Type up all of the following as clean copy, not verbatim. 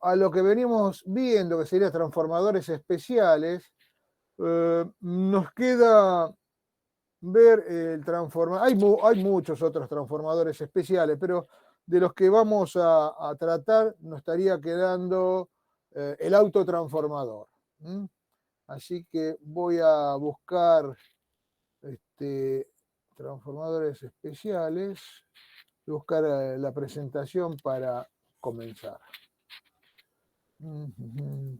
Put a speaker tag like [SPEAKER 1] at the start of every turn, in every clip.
[SPEAKER 1] a lo que venimos viendo, que serían transformadores especiales, nos queda ver el transformador. Hay muchos otros transformadores especiales, pero de los que vamos a tratar nos estaría quedando el autotransformador. Así que voy a buscar transformadores especiales, buscar la presentación para comenzar.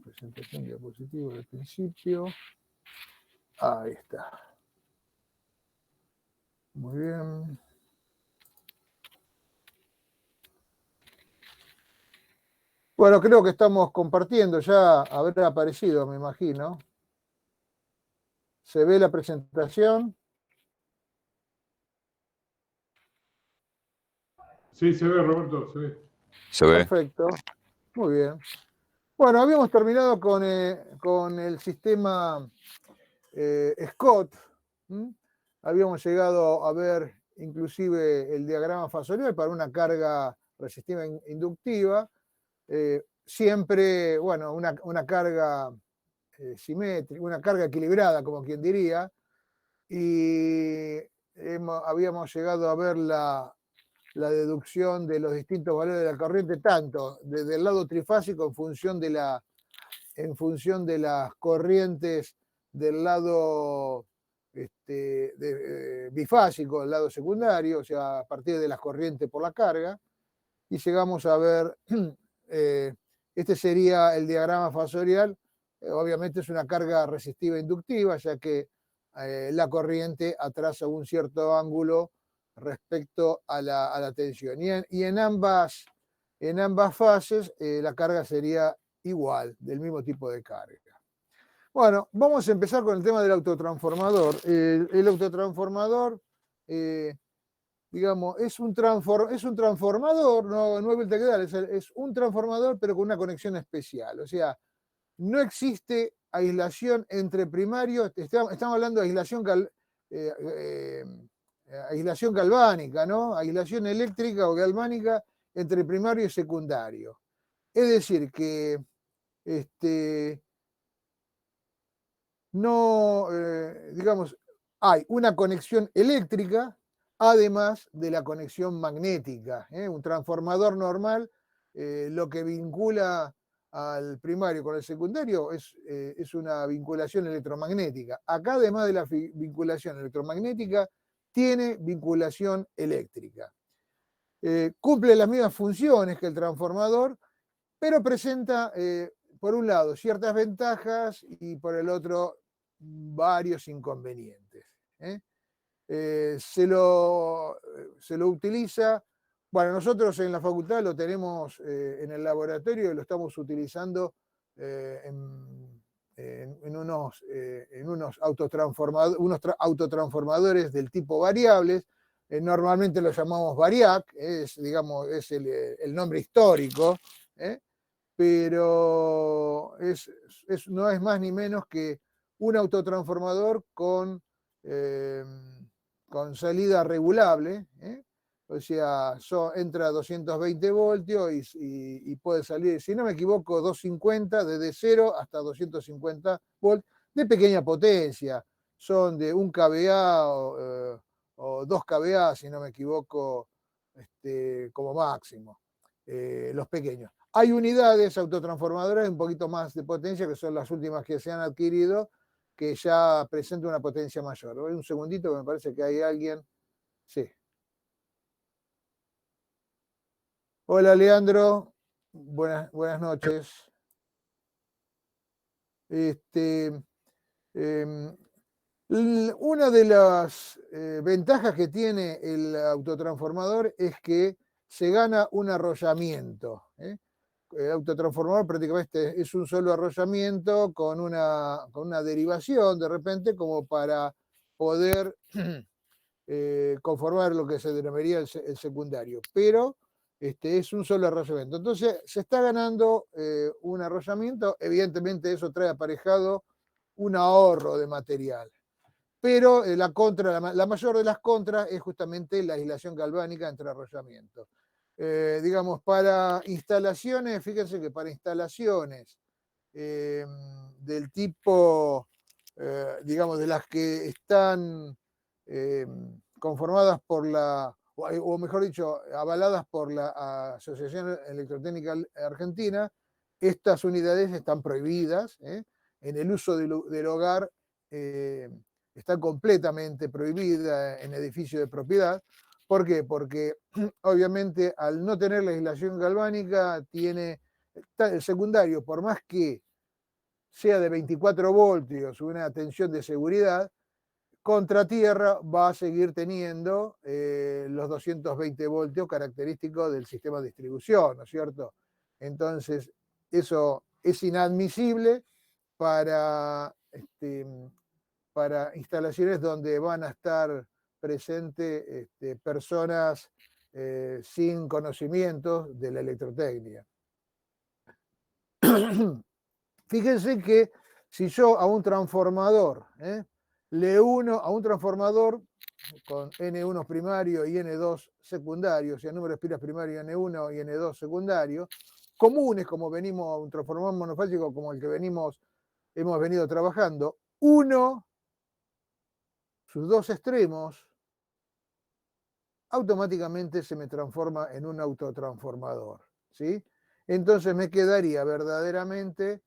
[SPEAKER 1] Presentación diapositiva del principio. Ahí está. Muy bien. Bueno, creo que estamos compartiendo, ya habrá aparecido, me imagino. ¿Se ve la presentación?
[SPEAKER 2] Sí, se ve, Roberto, se ve.
[SPEAKER 3] Se ve.
[SPEAKER 1] Perfecto. Muy bien. Bueno, habíamos terminado con el sistema Scott. Habíamos llegado a ver inclusive el diagrama fasorial para una carga resistiva inductiva. Siempre, bueno, una carga simétrica, una carga equilibrada, como quien diría, y habíamos llegado a ver la deducción de los distintos valores de la corriente, tanto desde el lado trifásico en función de las corrientes del lado bifásico, el lado secundario, o sea, a partir de las corrientes por la carga, y llegamos a ver, este sería el diagrama fasorial. Obviamente es una carga resistiva inductiva, ya que la corriente atrasa un cierto ángulo respecto a la tensión. Y en ambas fases la carga sería igual, del mismo tipo de carga. Bueno, vamos a empezar con el tema del autotransformador. El autotransformador, digamos, es un transformador, no hay vuelta que dar, es un transformador pero con una conexión especial. O sea, no existe aislación entre primarios, estamos hablando de aislación galvánica, ¿no? Aislación eléctrica o galvánica entre primario y secundario. Es decir, que no, digamos, hay una conexión eléctrica además de la conexión magnética. Un transformador normal, lo que vincula al primario con el secundario es una vinculación electromagnética. Acá, además de la vinculación electromagnética, tiene vinculación eléctrica. Cumple las mismas funciones que el transformador, pero presenta, por un lado, ciertas ventajas y por el otro, varios inconvenientes. Se lo utiliza, bueno, nosotros en la facultad lo tenemos en el laboratorio y lo estamos utilizando en unos autotransformadores del tipo variables. Normalmente lo llamamos variac, digamos, es el nombre histórico, pero no es más ni menos que un autotransformador con salida regulable, o sea, entra a 220 voltios y puede salir, si no me equivoco, 250, desde 0 hasta 250 volts, de pequeña potencia, son de 1 kVA o 2 kVA, si no me equivoco, como máximo, los pequeños. Hay unidades autotransformadoras un poquito más de potencia, que son las últimas que se han adquirido, que ya presentan una potencia mayor. Un segundito, que me parece que hay alguien. Sí. Hola, Leandro. Buenas noches. Una de las ventajas que tiene el autotransformador es que se gana un arrollamiento. El autotransformador prácticamente es un solo arrollamiento con una derivación de repente, como para poder conformar lo que se denominaría el secundario, pero es un solo arrollamiento. Entonces se está ganando un arrollamiento, evidentemente eso trae aparejado un ahorro de material, pero la mayor de las contras es justamente la aislación galvánica entre arrollamientos. digamos, para instalaciones, fíjense que para instalaciones del tipo, digamos, de las que están conformadas por o mejor dicho, avaladas por la Asociación Electrotécnica Argentina, estas unidades están prohibidas. En el uso del hogar está completamente prohibida en edificio de propiedad. ¿Por qué? Porque obviamente al no tener legislación galvánica tiene el secundario, por más que sea de 24 voltios, una tensión de seguridad, contra tierra va a seguir teniendo los 220 voltios característicos del sistema de distribución, ¿no es cierto? Entonces, eso es inadmisible para, para instalaciones donde van a estar presentes personas sin conocimientos de la electrotécnica. Fíjense que si yo a un transformador le uno a un transformador con N1 primario y N2 secundario, o sea, número de espiras primario N1 y N2 secundario, comunes como venimos a un transformador monofásico como el que hemos venido trabajando, uno, sus dos extremos, automáticamente se me transforma en un autotransformador, ¿sí? Entonces me quedaría verdaderamente,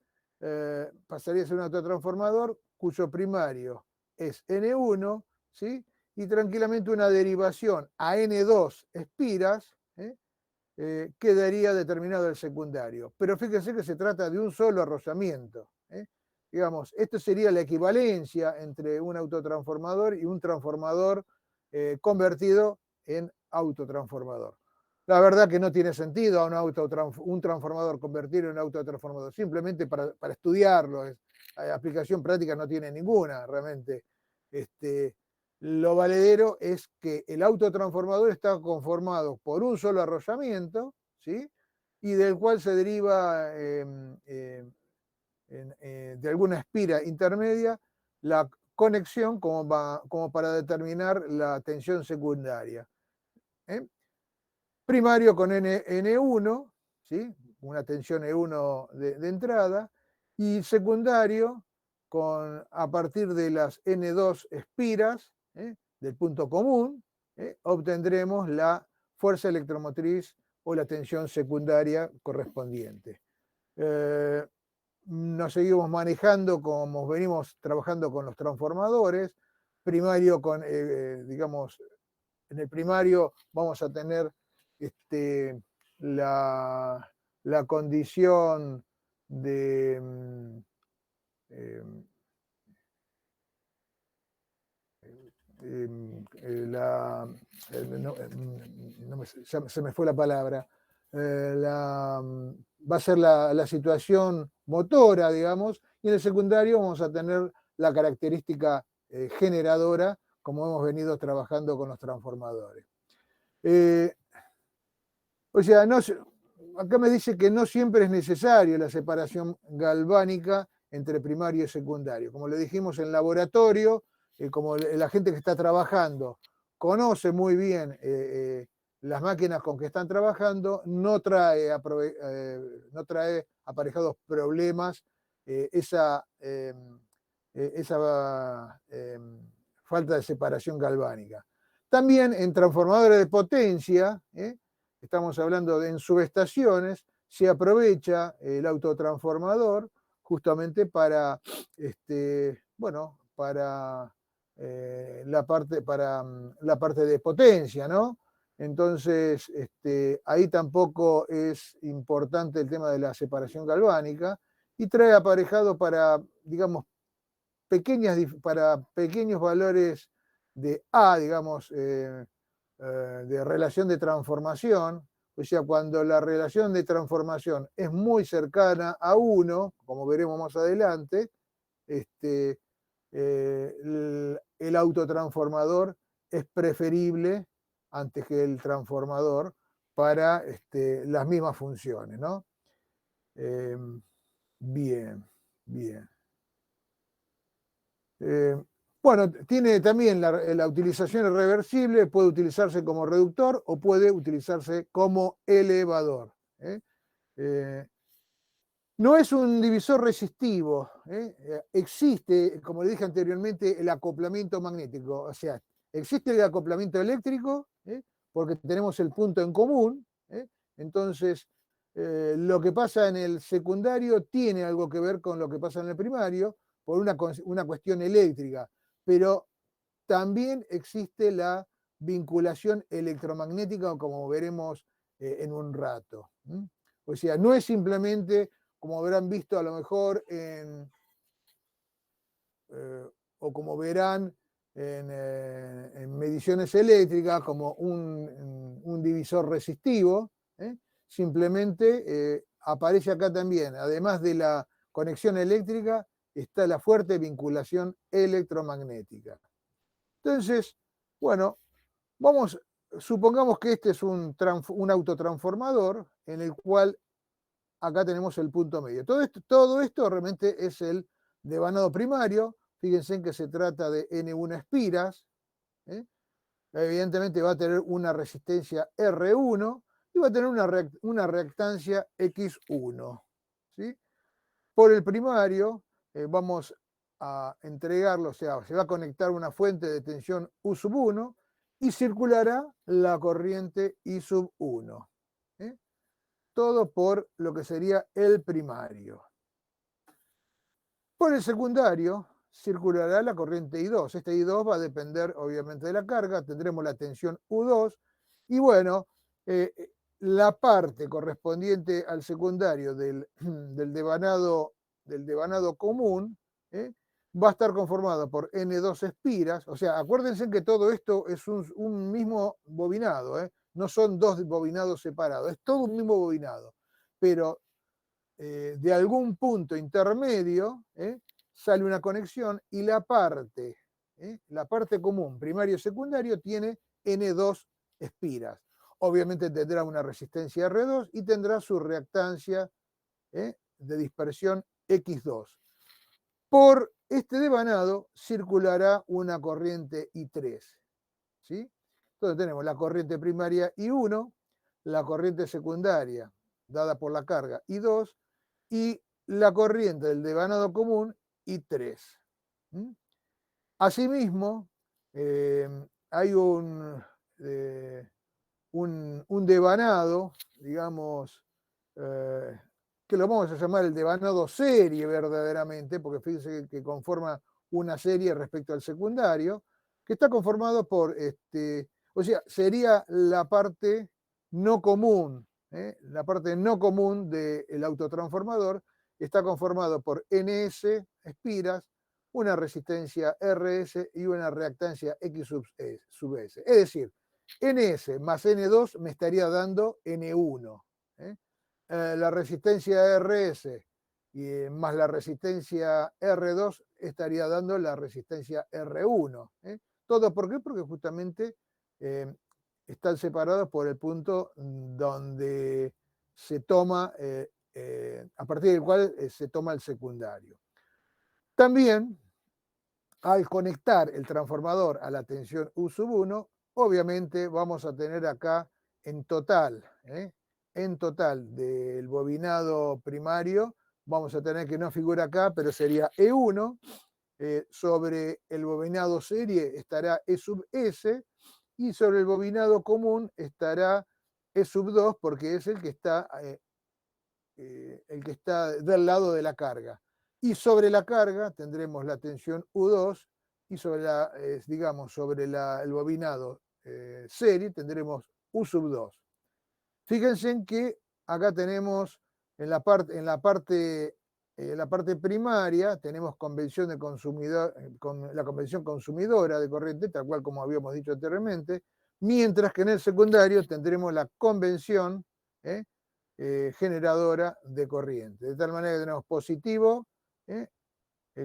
[SPEAKER 1] pasaría a ser un autotransformador cuyo primario es N1, ¿sí? Y tranquilamente una derivación a N2 espiras, quedaría determinado el secundario. Pero fíjense que se trata de un solo arrollamiento. Digamos, esto sería la equivalencia entre un autotransformador y un transformador convertido en autotransformador. La verdad que no tiene sentido a un transformador convertirlo en autotransformador, simplemente para estudiarlo. Aplicación práctica no tiene ninguna, realmente. Lo valedero es que el autotransformador está conformado por un solo arrollamiento, ¿sí? Y del cual se deriva de alguna espira intermedia la conexión como para determinar la tensión secundaria. Primario con N1, ¿sí? Una tensión E1 de entrada, y secundario a partir de las N2 espiras del punto común, obtendremos la fuerza electromotriz o la tensión secundaria correspondiente. Nos seguimos manejando como venimos trabajando con los transformadores. Primario digamos, en el primario vamos a tener la condición de se me fue la palabra, va a ser la situación motora, digamos, y en el secundario vamos a tener la característica generadora, como hemos venido trabajando con los transformadores. O sea, acá me dice que no siempre es necesario la separación galvánica entre primario y secundario. Como le dijimos en laboratorio, como la gente que está trabajando conoce muy bien las máquinas con que están trabajando, no trae aparejados problemas esa falta de separación galvánica. También en transformadores de potencia, estamos hablando de en subestaciones, se aprovecha el autotransformador justamente para, para la parte de potencia, ¿no? Entonces, ahí tampoco es importante el tema de la separación galvánica y trae aparejado para, digamos, para pequeños valores de A, digamos, de relación de transformación, o sea, cuando la relación de transformación es muy cercana a 1, como veremos más adelante, el autotransformador es preferible antes que el transformador para las mismas funciones, ¿no? Bien, bien. Bueno, tiene también la utilización es reversible, puede utilizarse como reductor o puede utilizarse como elevador. No es un divisor resistivo. Existe, como le dije anteriormente, el acoplamiento magnético. O sea, existe el acoplamiento eléctrico, porque tenemos el punto en común. Entonces, lo que pasa en el secundario tiene algo que ver con lo que pasa en el primario por una cuestión eléctrica, pero también existe la vinculación electromagnética, como veremos en un rato. O sea, no es simplemente, como habrán visto a lo mejor o como verán en mediciones eléctricas, como un divisor resistivo. Simplemente aparece acá también, además de la conexión eléctrica, está la fuerte vinculación electromagnética. Entonces, bueno, supongamos que este es un autotransformador en el cual acá tenemos el punto medio. Todo esto realmente es el devanado primario. Fíjense en que se trata de N1 espiras. Evidentemente va a tener una resistencia R1 y va a tener una reactancia X1. ¿Sí? Por el primario vamos a entregarlo, o sea, se va a conectar una fuente de tensión U sub 1 y circulará la corriente I sub 1. Todo por lo que sería el primario. Por el secundario circulará la corriente I2. Este I2 va a depender obviamente de la carga, tendremos la tensión U2 y bueno, la parte correspondiente al secundario del devanado común va a estar conformado por N2 espiras. O sea, acuérdense que todo esto es un mismo bobinado, no son dos bobinados separados, es todo un mismo bobinado, pero de algún punto intermedio sale una conexión y la parte común, primario y secundario, tiene N2 espiras. Obviamente tendrá una resistencia R2 y tendrá su reactancia de dispersión X2. Por este devanado circulará una corriente I3. ¿Sí? Entonces tenemos la corriente primaria I1, la corriente secundaria dada por la carga I2 y la corriente del devanado común I3. Asimismo, hay un devanado, digamos, que lo vamos a llamar el devanado serie verdaderamente, porque fíjense que conforma una serie respecto al secundario, que está conformado por, o sea, sería la parte no común, la parte no común del autotransformador, está conformado por NS, espiras, una resistencia RS y una reactancia X sub S. Es decir, NS más N2 me estaría dando N1. La resistencia RS más la resistencia R2 estaría dando la resistencia R1. ¿Todo por qué? Porque justamente están separados por el punto donde se toma, a partir del cual se toma el secundario. También, al conectar el transformador a la tensión U sub 1, obviamente vamos a tener acá en total del bobinado primario, vamos a tener, que no figura acá, pero sería E1, sobre el bobinado serie estará E sub S, y sobre el bobinado común estará E sub 2, porque es el que está del lado de la carga. Y sobre la carga tendremos la tensión U2 y sobre el bobinado serie tendremos U sub 2. Fíjense en que acá tenemos en la parte primaria tenemos convención de consumidor, con la convención consumidora de corriente, tal cual como habíamos dicho anteriormente, mientras que en el secundario tendremos la convención generadora de corriente. De tal manera que tenemos positivo,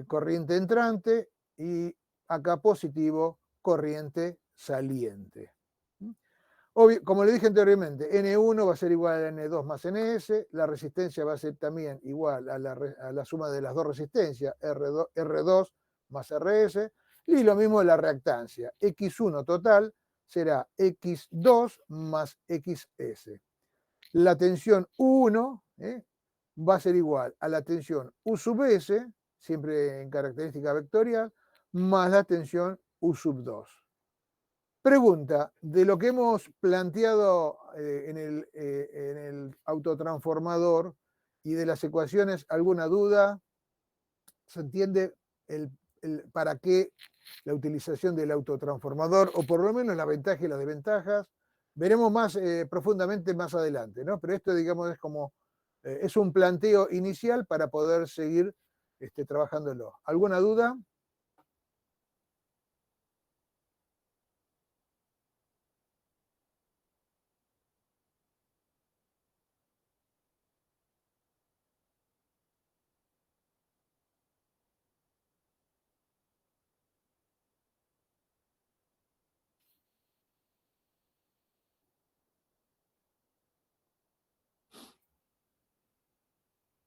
[SPEAKER 1] corriente entrante, y acá positivo, corriente saliente. Como le dije anteriormente, N1 va a ser igual a N2 más NS, la resistencia va a ser también igual a la suma de las dos resistencias, R2 más RS, Y lo mismo la reactancia. X1 total será X2 más XS. La tensión U1 va a ser igual a la tensión U sub S, siempre en característica vectorial, más la tensión U sub 2. Pregunta, de lo que hemos planteado en el autotransformador y de las ecuaciones, ¿alguna duda? ¿Se entiende para qué la utilización del autotransformador, o por lo menos las ventajas y las desventajas? Veremos más profundamente más adelante, ¿no? Pero esto, digamos, es como es un planteo inicial para poder seguir trabajándolo. ¿Alguna duda?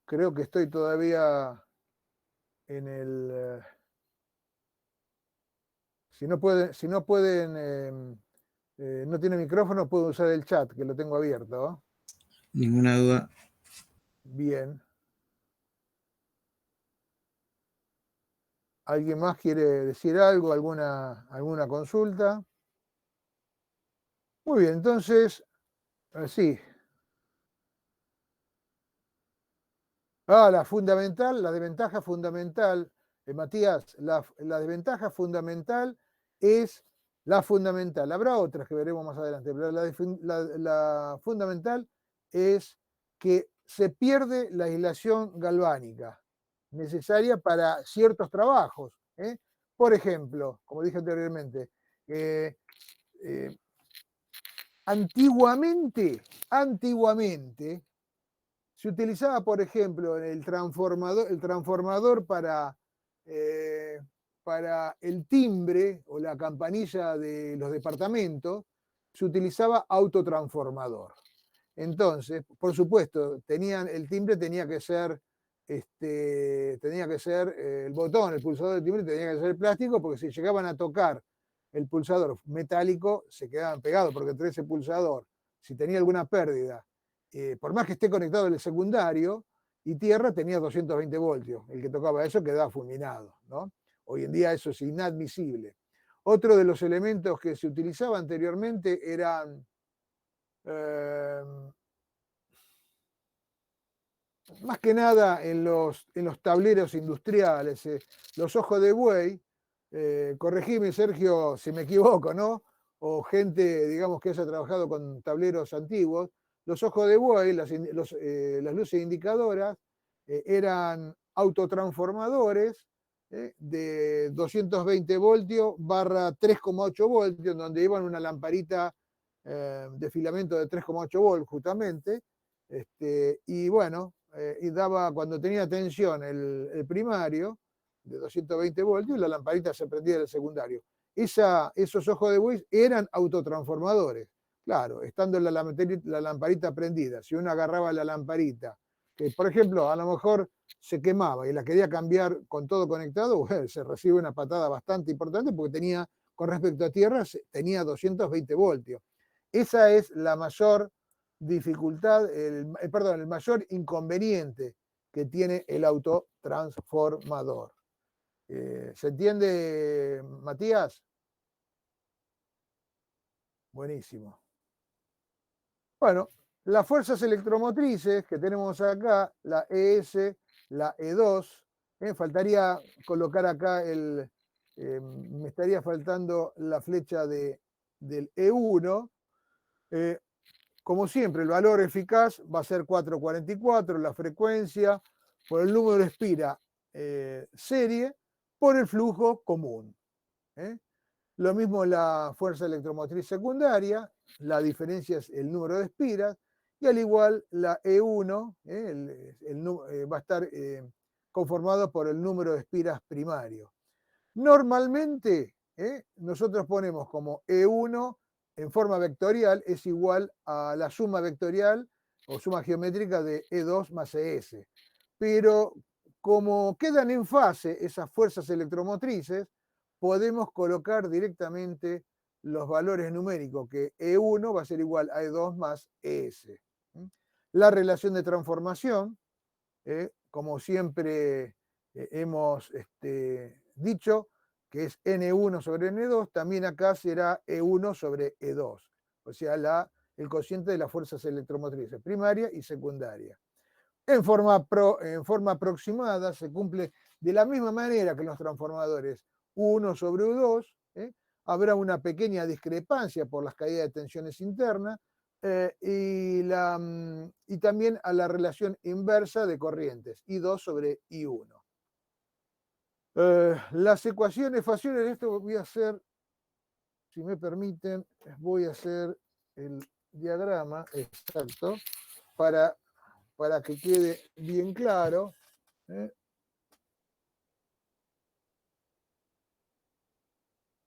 [SPEAKER 1] Creo que estoy todavía en el... si no pueden, no tiene micrófono, puedo usar el chat, que lo tengo abierto.
[SPEAKER 3] Ninguna duda.
[SPEAKER 1] Bien. ¿Alguien más quiere decir algo? ¿Alguna consulta? Muy bien, entonces, sí. La fundamental, la desventaja fundamental, Matías, la desventaja fundamental es la fundamental. Habrá otras que veremos más adelante, pero la fundamental es que se pierde la aislación galvánica necesaria para ciertos trabajos. Por ejemplo, como dije anteriormente, antiguamente, se utilizaba, por ejemplo, el transformador para el timbre o la campanilla de los departamentos, se utilizaba autotransformador. Entonces, por supuesto, el timbre tenía que ser el botón, el pulsador del timbre tenía que ser plástico, porque si llegaban a tocar el pulsador metálico, se quedaban pegados, porque entre ese pulsador, si tenía alguna pérdida, por más que esté conectado el secundario y tierra, tenía 220 voltios. El que tocaba eso quedaba fulminado, ¿no? Hoy en día eso es inadmisible. Otro de los elementos que se utilizaba anteriormente eran más que nada en los tableros industriales, los ojos de buey, corregime Sergio si me equivoco, ¿no? O gente, digamos, que haya trabajado con tableros antiguos, los ojos de buey, las luces indicadoras, eran autotransformadores de 220 voltios barra 3,8 voltios, donde iban una lamparita de filamento de 3,8 volts justamente, y bueno, y daba, cuando tenía tensión el primario de 220 voltios, la lamparita se prendía del secundario. Esos ojos de buey eran autotransformadores. Claro, estando la lamparita prendida, si uno agarraba la lamparita, que por ejemplo a lo mejor se quemaba y la quería cambiar con todo conectado, bueno, se recibe una patada bastante importante, porque tenía, con respecto a tierra, tenía 220 voltios. Esa es la mayor dificultad, el mayor inconveniente que tiene el autotransformador. ¿Se entiende, Matías? Buenísimo. Bueno, las fuerzas electromotrices que tenemos acá, la ES, la E2, faltaría colocar acá me estaría faltando la flecha del E1. Como siempre, el valor eficaz va a ser 444, la frecuencia por el número de espira serie por el flujo común. Lo mismo la fuerza electromotriz secundaria, la diferencia es el número de espiras, y al igual la E1 va a estar conformado por el número de espiras primario. Normalmente nosotros ponemos como E1 en forma vectorial es igual a la suma vectorial o suma geométrica de E2 más ES. Pero como quedan en fase esas fuerzas electromotrices, podemos colocar directamente los valores numéricos, que E1 va a ser igual a E2 más ES. La relación de transformación, como siempre hemos dicho, que es N1 sobre N2, también acá será E1 sobre E2, o sea, el cociente de las fuerzas electromotrices primaria y secundaria. En forma aproximada se cumple de la misma manera que en los transformadores U1 sobre U2, habrá una pequeña discrepancia por las caídas de tensiones internas y también a la relación inversa de corrientes, I2 sobre I1. Las ecuaciones faciales, esto voy a hacer, si me permiten, voy a hacer el diagrama exacto para que quede bien claro.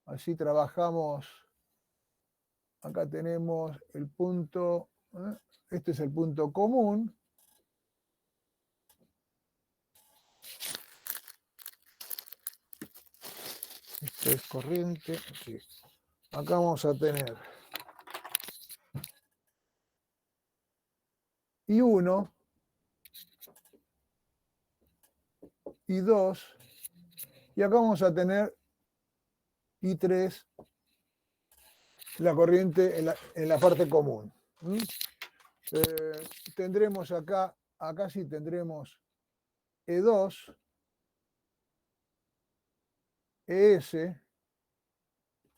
[SPEAKER 1] Así trabajamos. Acá tenemos el punto, este es el punto común. Esto es corriente. Sí. Acá vamos a tener I1, I2, y acá vamos a tener I3, la corriente en la parte común. Tendremos acá sí tendremos E2, ES,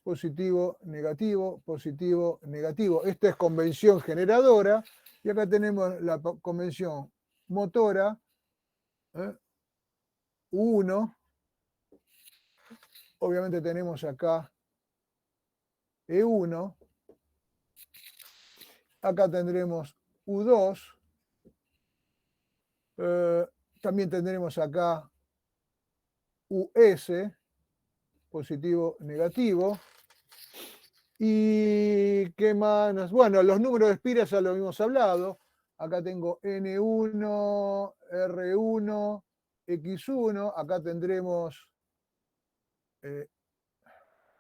[SPEAKER 1] positivo, negativo, positivo, negativo. Esta es convención generadora y acá tenemos la convención motora, U1. Obviamente tenemos acá E1. Acá tendremos U2. También tendremos acá US, positivo, negativo. ¿Y qué más? Bueno, los números de espiras ya lo hemos hablado. Acá tengo N1, R1, X1. Acá tendremos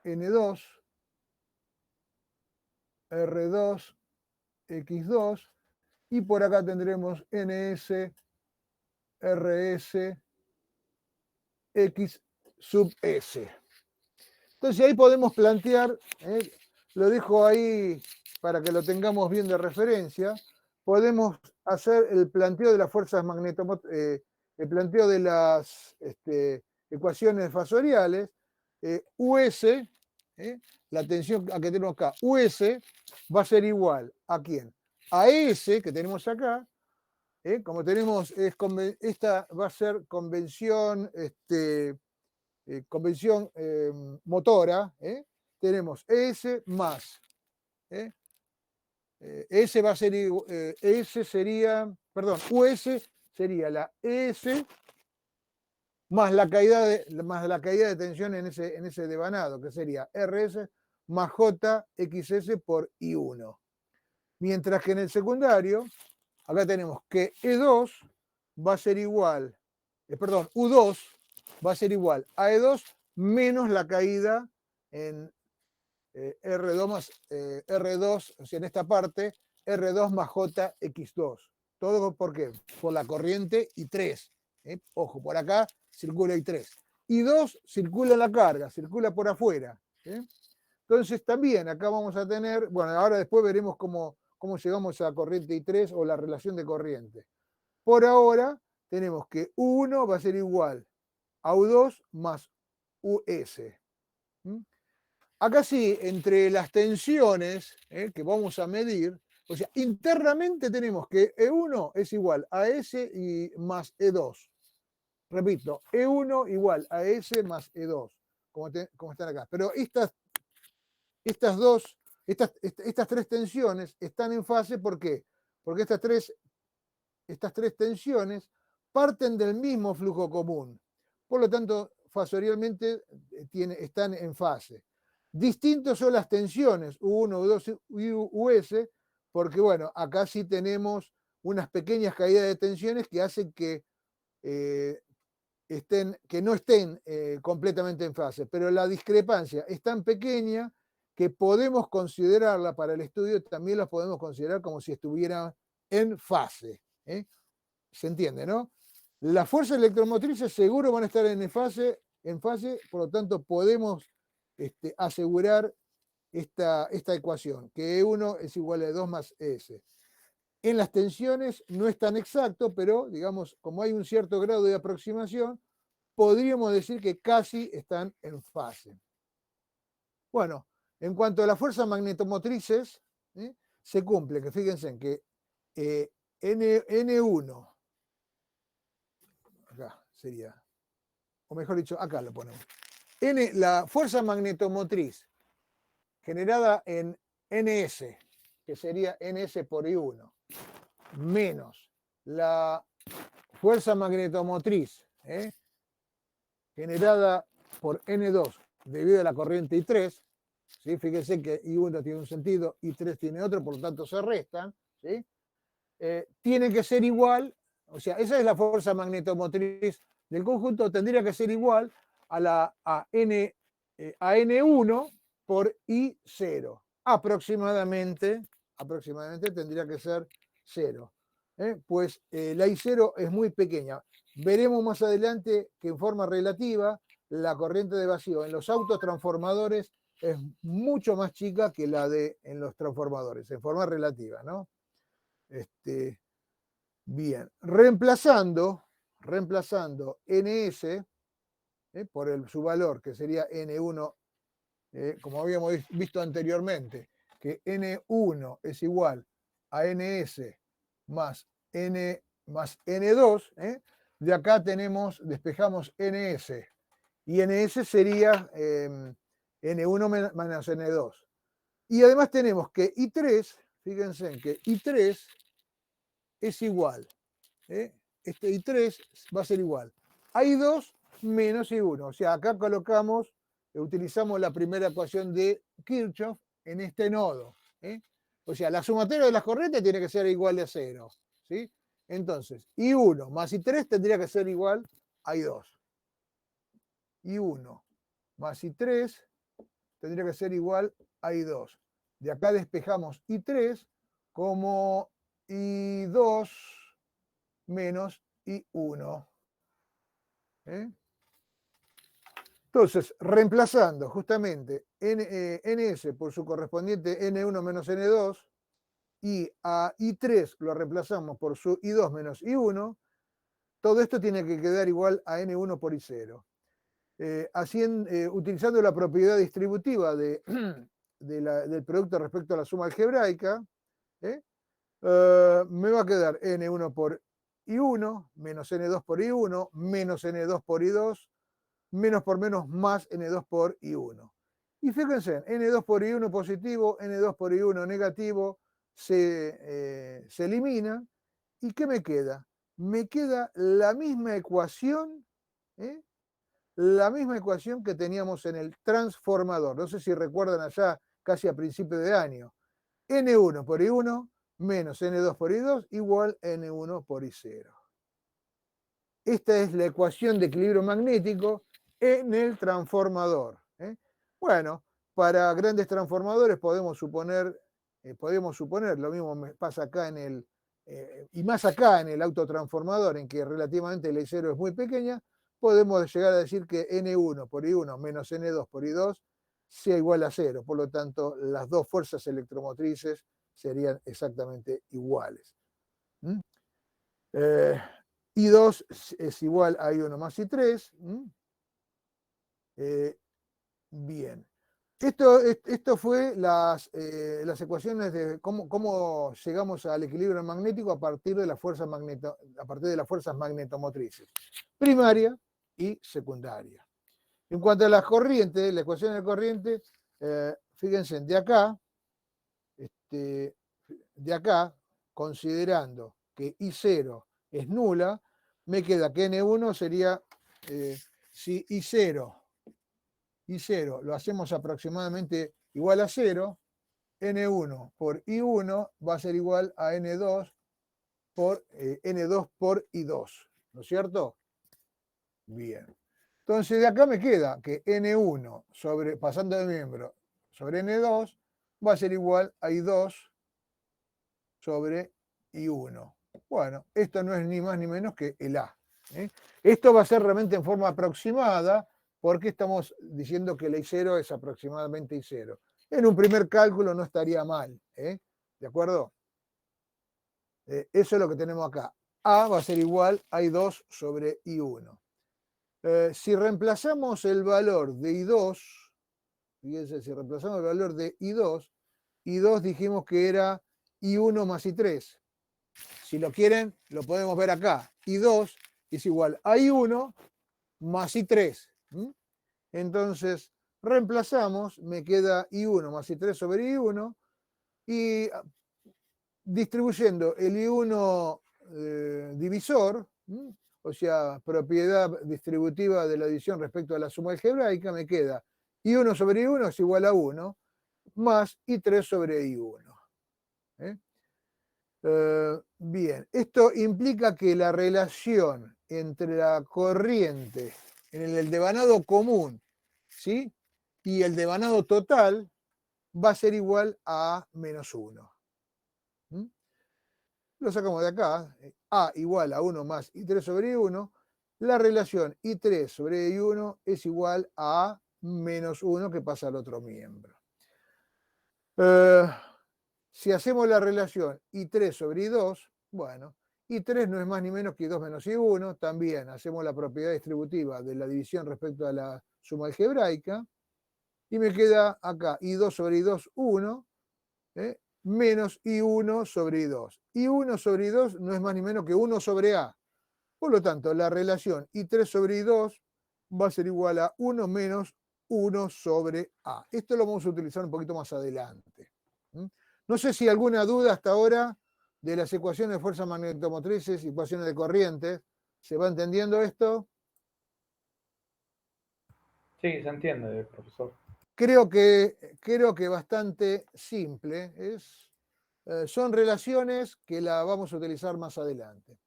[SPEAKER 1] N2, R2, X2. Y por acá tendremos NS, RS, X sub S. Entonces ahí podemos plantear, lo dejo ahí para que lo tengamos bien de referencia, podemos hacer el planteo de las fuerzas magnetomotrizes, el planteo de las ecuaciones fasoriales, US, la tensión que tenemos acá, US va a ser igual ¿a quién? A S que tenemos acá, como tenemos, esta va a ser convención, convención motora, tenemos S más. S va a ser, S sería, perdón, US sería la ES más la caída de tensión en ese devanado, que sería RS más JXS por I1. Mientras que en el secundario, acá tenemos que E2 va a ser igual, perdón, U2 va a ser igual a E2 menos la caída en R2 más R2, o sea, en esta parte, R2 más JX2. ¿Todo por qué? Por la corriente I3. Ojo, por acá circula I3. I2 circula la carga, circula por afuera. Entonces también acá vamos a tener, bueno, ahora después veremos cómo llegamos a la corriente I3 o la relación de corriente. Por ahora tenemos que U1 va a ser igual a U2 más US. Acá sí, entre las tensiones que vamos a medir, o sea, internamente tenemos que E1 es igual a S y más E2. Repito, E1 igual a S más E2, como están acá. Pero estas tres tensiones están en fase, ¿por qué? Porque estas tres tensiones parten del mismo flujo común. Por lo tanto, fasorialmente están en fase. Distintos son las tensiones U1, U2 y US, porque bueno, acá sí tenemos unas pequeñas caídas de tensiones que hacen que que no estén completamente en fase, pero la discrepancia es tan pequeña que podemos considerarla para el estudio, también la podemos considerar como si estuviera en fase. ¿Se entiende, no? Las fuerzas electromotrices seguro van a estar en fase, por lo tanto podemos asegurar esta ecuación, que E1 es igual a 2 más S. En las tensiones no es tan exacto, pero digamos, como hay un cierto grado de aproximación, podríamos decir que casi están en fase. Bueno, en cuanto a las fuerzas magnetomotrices, se cumple, que fíjense en que N1, acá sería, o mejor dicho, acá lo ponemos. La fuerza magnetomotriz generada en NS, que sería NS por I1, menos la fuerza magnetomotriz generada por N2 debido a la corriente I3, ¿sí? Fíjense que I1 tiene un sentido, I3 tiene otro, por lo tanto se restan, ¿sí? Tiene que ser igual, o sea, esa es la fuerza magnetomotriz del conjunto, tendría que ser igual a N1 por I0. Aproximadamente tendría que ser 0. Pues la I0 es muy pequeña. Veremos más adelante que en forma relativa la corriente de vacío en los autotransformadores es mucho más chica que la en los transformadores, en forma relativa, ¿no? Bien, reemplazando NS por su valor, que sería N1, como habíamos visto anteriormente, que N1 es igual a NS más N más N2, de acá despejamos NS, y NS sería N1 menos N2. Y además tenemos que I3, fíjense en que I3 es igual, este I3 va a ser igual a I2 menos I1. O sea, acá utilizamos la primera ecuación de Kirchhoff en este nodo. O sea, la sumatoria de las corrientes tiene que ser igual a 0. ¿Sí? Entonces, I1 más I3 tendría que ser igual a I2. I1 más I3 tendría que ser igual a I2. De acá despejamos I3 como I2 menos I1. Entonces, reemplazando justamente NS por su correspondiente N1 menos N2 y a I3 lo reemplazamos por su I2 menos I1, todo esto tiene que quedar igual a N1 por I0. Utilizando la propiedad distributiva del producto respecto a la suma algebraica, me va a quedar N1 por I1 menos N2 por I1 menos N2 por I2 menos por menos más N2 por I1. Y fíjense, N2 por I1 positivo, N2 por I1 negativo, se elimina. ¿Y qué me queda? Me queda la misma ecuación, que teníamos en el transformador. No sé si recuerdan allá, casi a principio de año. N1 por I1 menos N2 por I2 igual N1 por I0. Esta es la ecuación de equilibrio magnético en el transformador. Bueno, para grandes transformadores podemos suponer, lo mismo pasa acá y más acá en el autotransformador, en que relativamente la I0 es muy pequeña, podemos llegar a decir que N1 por I1 menos N2 por I2 sea igual a 0. Por lo tanto, las dos fuerzas electromotrices serían exactamente iguales. I2 es igual a I1 más I3. Bien. Esto fue las ecuaciones de cómo llegamos al equilibrio magnético a partir de las fuerzas magnetomotrices, primaria y secundaria. En cuanto a las corrientes, la ecuación de corriente, fíjense, de acá, considerando que I0 es nula, me queda que N1 sería, si I0 lo hacemos aproximadamente igual a 0, N1 por I1 va a ser igual a N2 por I2, ¿no es cierto? Bien. Entonces de acá me queda que N1 sobre, pasando de miembro sobre N2 va a ser igual a I2 sobre I1. Bueno, esto no es ni más ni menos que el A. Esto va a ser realmente en forma aproximada porque estamos diciendo que el I0 es aproximadamente I0. En un primer cálculo no estaría mal. ¿De acuerdo? Eso es lo que tenemos acá. A va a ser igual a I2 sobre I1. Si reemplazamos el valor de I2, fíjense, si reemplazamos el valor de I2, I2 dijimos que era I1 más I3. Si lo quieren, lo podemos ver acá. I2 es igual a I1 más I3. Entonces, reemplazamos, me queda I1 más I3 sobre I1 y distribuyendo el I1 divisor, o sea, propiedad distributiva de la división respecto a la suma algebraica, me queda I1 sobre I1 es igual a 1 más I3 sobre I1. Bien, esto implica que la relación entre la corriente en el devanado común, ¿sí?, y el devanado total va a ser igual a menos 1. Lo sacamos de acá, A igual a 1 más I3 sobre I1, la relación I3 sobre I1 es igual a menos 1 que pasa al otro miembro. Si hacemos la relación I3 sobre I2, bueno, I3 no es más ni menos que I2 menos I1, también hacemos la propiedad distributiva de la división respecto a la suma algebraica, y me queda acá I2 sobre I2, 1, menos I1 sobre I2. I1 sobre I2 no es más ni menos que 1 sobre A. Por lo tanto, la relación I3 sobre I2 va a ser igual a 1 menos 1 sobre A. Esto lo vamos a utilizar un poquito más adelante. No sé si alguna duda hasta ahora de las ecuaciones de fuerzas magnetomotrices y ecuaciones de corrientes. ¿Se va entendiendo esto?
[SPEAKER 3] Sí, se entiende, profesor.
[SPEAKER 1] Creo que bastante simple. Son relaciones que la vamos a utilizar más adelante.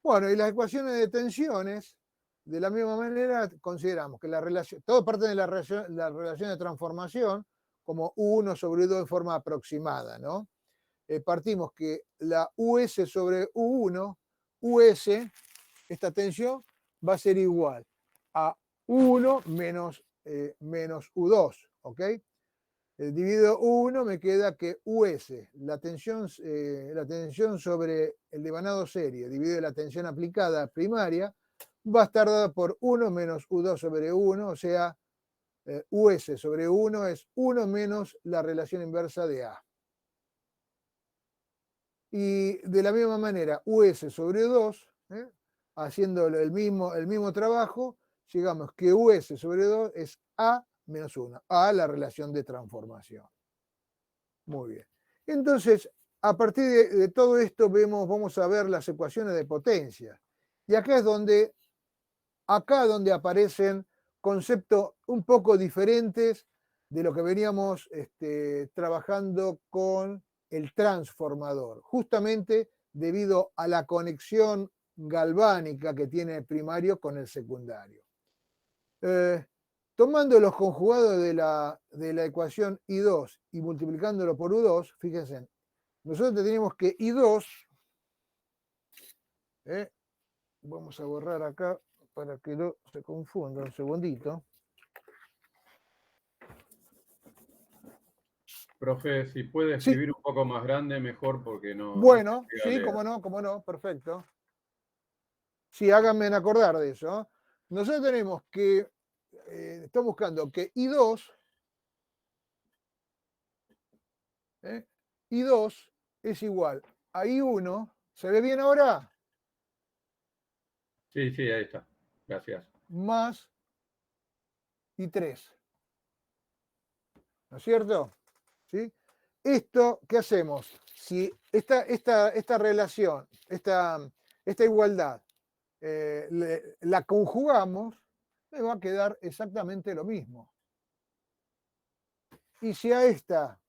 [SPEAKER 1] Bueno, y las ecuaciones de tensiones, de la misma manera, consideramos que la relación, todo parte de la relación de transformación como U1 sobre U2 de forma aproximada, ¿no? Partimos que la US sobre U1, US, esta tensión, va a ser igual a U1 menos U2, ¿ok? Dividido U1 me queda que US, la tensión sobre el devanado serie, dividido la tensión aplicada primaria, va a estar dada por 1 menos U2 sobre 1, o sea, US sobre 1 es 1 menos la relación inversa de A. Y de la misma manera, US sobre 2, haciendo el mismo trabajo, llegamos que US sobre 2 es A menos 1, A la relación de transformación. Muy bien. Entonces, a partir de todo esto vamos a ver las ecuaciones de potencia. Y acá es donde aparecen conceptos un poco diferentes de lo que veníamos trabajando con el transformador, justamente debido a la conexión galvánica que tiene el primario con el secundario. Tomando los conjugados de la ecuación I2 y multiplicándolo por U2, fíjense, nosotros tenemos que I2, vamos a borrar acá para que no se confunda, un segundito.
[SPEAKER 2] Profe, si puede escribir un poco más grande, mejor, porque no.
[SPEAKER 1] Bueno,
[SPEAKER 2] no
[SPEAKER 1] sí, cómo no, perfecto. Sí, háganme acordar de eso. Nosotros tenemos que, estamos buscando que I2, I2 es igual a I1, ¿se ve bien ahora?
[SPEAKER 2] Sí, ahí está. Gracias.
[SPEAKER 1] Más I3. ¿No es cierto? ¿Sí? Esto, ¿qué hacemos? Si esta relación, esta igualdad, la conjugamos, me va a quedar exactamente lo mismo. Y si a esta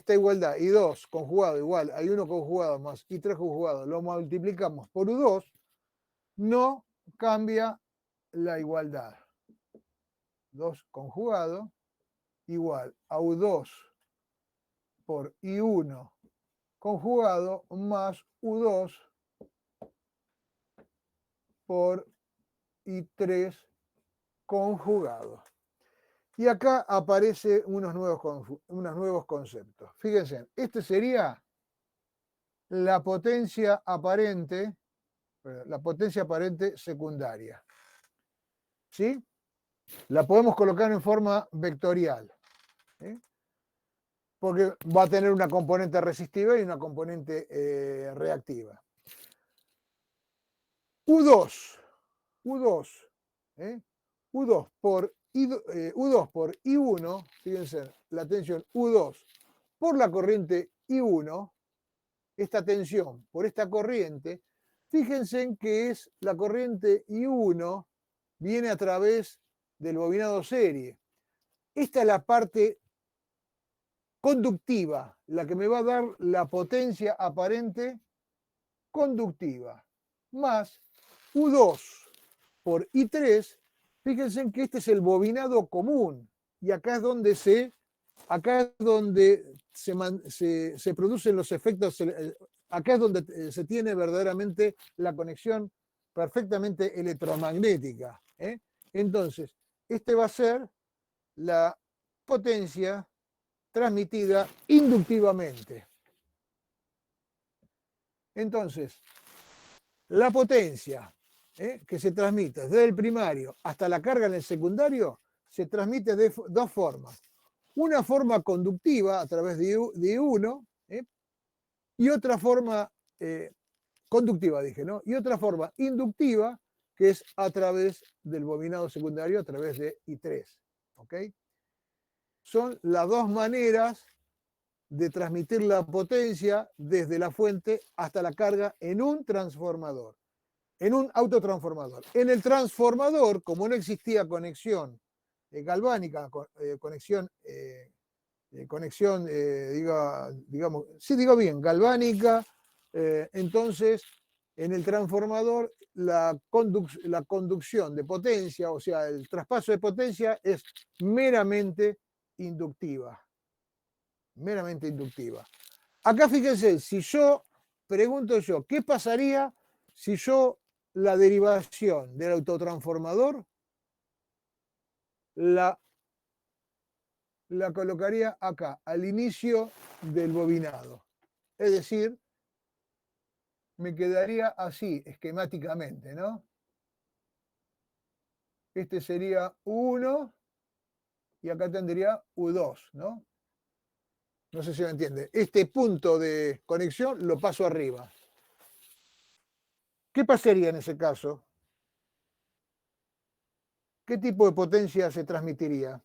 [SPEAKER 1] igualdad, I2 conjugado igual a I1 conjugado más I3 conjugado, lo multiplicamos por U2, no cambia la igualdad. 2 conjugado igual a U2 por I1 conjugado más U2 por I3 conjugado. Y acá aparecen unos nuevos conceptos. Fíjense, este sería la potencia aparente secundaria. ¿Sí? La podemos colocar en forma vectorial. ¿Sí? Porque va a tener una componente resistiva y una componente reactiva. U2, ¿eh? U2 por I1, fíjense, la tensión U2 por la corriente I1, esta tensión por esta corriente, fíjense que es la corriente I1, viene a través del bobinado serie. Esta es la parte conductiva, la que me va a dar la potencia aparente conductiva, más U2 por I3, fíjense que este es el bobinado común, y acá es donde se producen los efectos, acá es donde se tiene verdaderamente la conexión perfectamente electromagnética. Entonces, este va a ser la potencia transmitida inductivamente. Entonces, la potencia que se transmite desde el primario hasta la carga en el secundario se transmite de dos formas. Una forma conductiva a través de I1 y otra forma conductiva, dije, ¿no? Y otra forma inductiva que es a través del bobinado secundario, a través de I3. ¿Ok? Son las dos maneras de transmitir la potencia desde la fuente hasta la carga en un transformador, en un autotransformador. En el transformador, como no existía conexión galvánica, digamos, sí digo bien, galvánica, entonces en el transformador la conducción de potencia, o sea, el traspaso de potencia es meramente inductiva. Meramente inductiva. Acá fíjense, si yo pregunto yo, ¿qué pasaría si yo la derivación del autotransformador la colocaría acá, al inicio del bobinado? Es decir, me quedaría así, esquemáticamente, ¿no? Este sería U1 y acá tendría U2, ¿no? No sé si me entiende. Este punto de conexión lo paso arriba. ¿Qué pasaría en ese caso? ¿Qué tipo de potencia se transmitiría?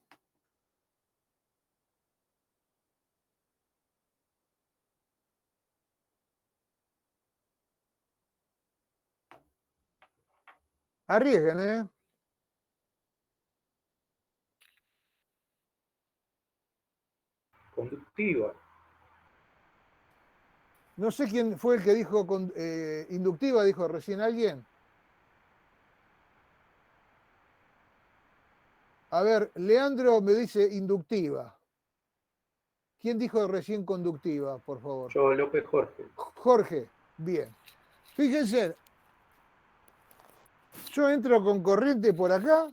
[SPEAKER 1] Arriesguen, ¿eh?
[SPEAKER 3] Conductiva.
[SPEAKER 1] No sé quién fue el que dijo inductiva, dijo recién alguien. A ver, Leandro me dice inductiva. ¿Quién dijo recién conductiva, por favor?
[SPEAKER 3] Yo, López Jorge.
[SPEAKER 1] Jorge, bien. Fíjense, yo entro con corriente por acá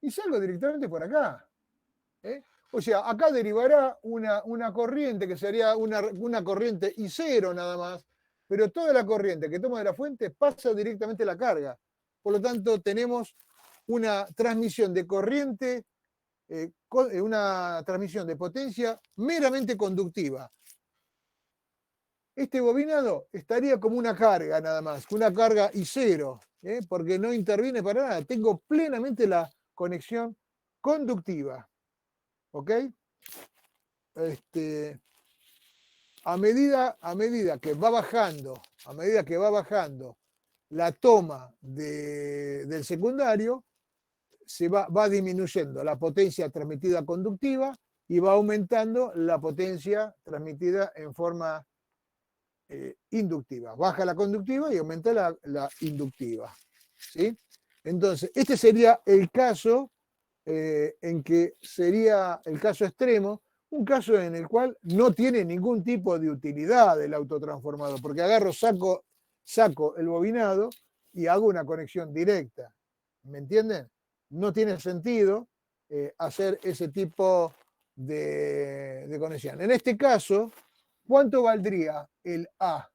[SPEAKER 1] y salgo directamente por acá. O sea, acá derivará una corriente que sería una corriente I0 nada más, pero toda la corriente que toma de la fuente pasa directamente a la carga. Por lo tanto, tenemos una transmisión de corriente, una transmisión de potencia meramente conductiva. Este bobinado estaría como una carga nada más, una carga I0, porque no interviene para nada. Tengo plenamente la conexión conductiva. ¿Ok? A medida que va bajando la toma del secundario, se va disminuyendo la potencia transmitida conductiva y va aumentando la potencia transmitida en forma inductiva. Baja la conductiva y aumenta la inductiva. ¿Sí? Entonces, este sería el caso en que sería el caso extremo, un caso en el cual no tiene ningún tipo de utilidad el autotransformador, porque agarro, saco el bobinado y hago una conexión directa. ¿Me entienden? No tiene sentido hacer ese tipo de conexión. En este caso, ¿cuánto valdría el A?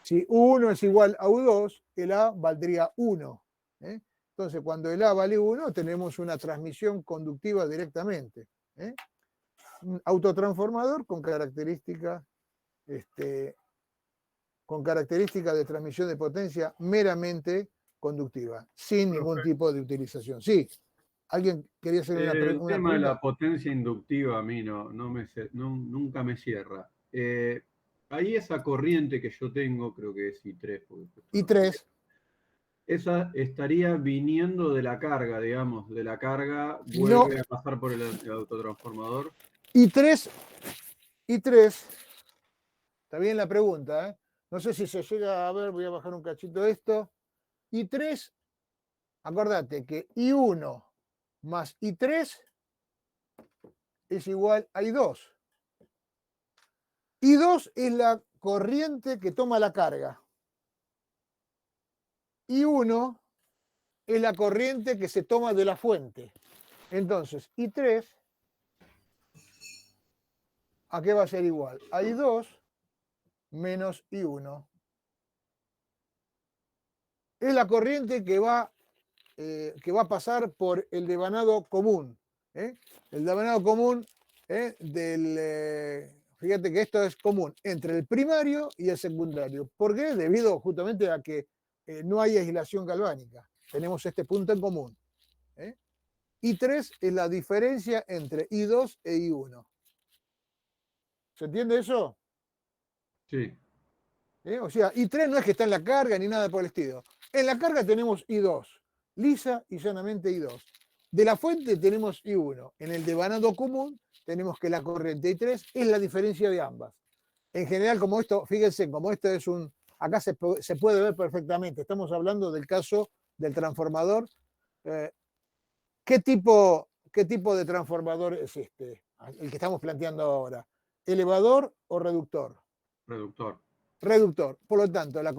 [SPEAKER 1] Si U1 es igual a U2, el A valdría 1. Entonces, cuando el A vale 1, tenemos una transmisión conductiva directamente. Un autotransformador con características de transmisión de potencia meramente conductiva, sin ningún tipo de utilización. Sí, ¿alguien quería hacer una
[SPEAKER 2] El
[SPEAKER 1] pregunta?
[SPEAKER 2] tema de la potencia inductiva a mí nunca me cierra. Ahí esa corriente que yo tengo, creo que es I3.
[SPEAKER 1] Y 3.
[SPEAKER 2] Esa estaría viniendo de la carga, digamos, de la carga,
[SPEAKER 1] No,
[SPEAKER 2] vuelve a pasar por el autotransformador.
[SPEAKER 1] I3, está bien la pregunta, ¿eh? No sé si se llega a ver, voy a bajar un cachito esto. I3, acordate que I1 más I3 es igual a I2. I2 es la corriente que toma la carga. I1 es la corriente que se toma de la fuente. Entonces, I3, ¿a qué va a ser igual? A I2 menos I1. Es la corriente que va a pasar por el devanado común. El devanado común fíjate que esto es común entre el primario y el secundario. ¿Por qué? Debido justamente a que no hay aislación galvánica. Tenemos este punto en común. I3 es la diferencia entre I2 e I1. ¿Se entiende eso?
[SPEAKER 2] Sí.
[SPEAKER 1] O sea, I3 no es que está en la carga ni nada por el estilo. En la carga tenemos I2, lisa y llanamente I2. De la fuente tenemos I1. En el devanado común tenemos que la corriente I3 es la diferencia de ambas. En general, como esto, fíjense, como esto es acá se puede ver perfectamente. Estamos hablando del caso del transformador. ¿Qué tipo de transformador es este? El que estamos planteando ahora. ¿Elevador o reductor?
[SPEAKER 2] Reductor.
[SPEAKER 1] Reductor. Por lo tanto, la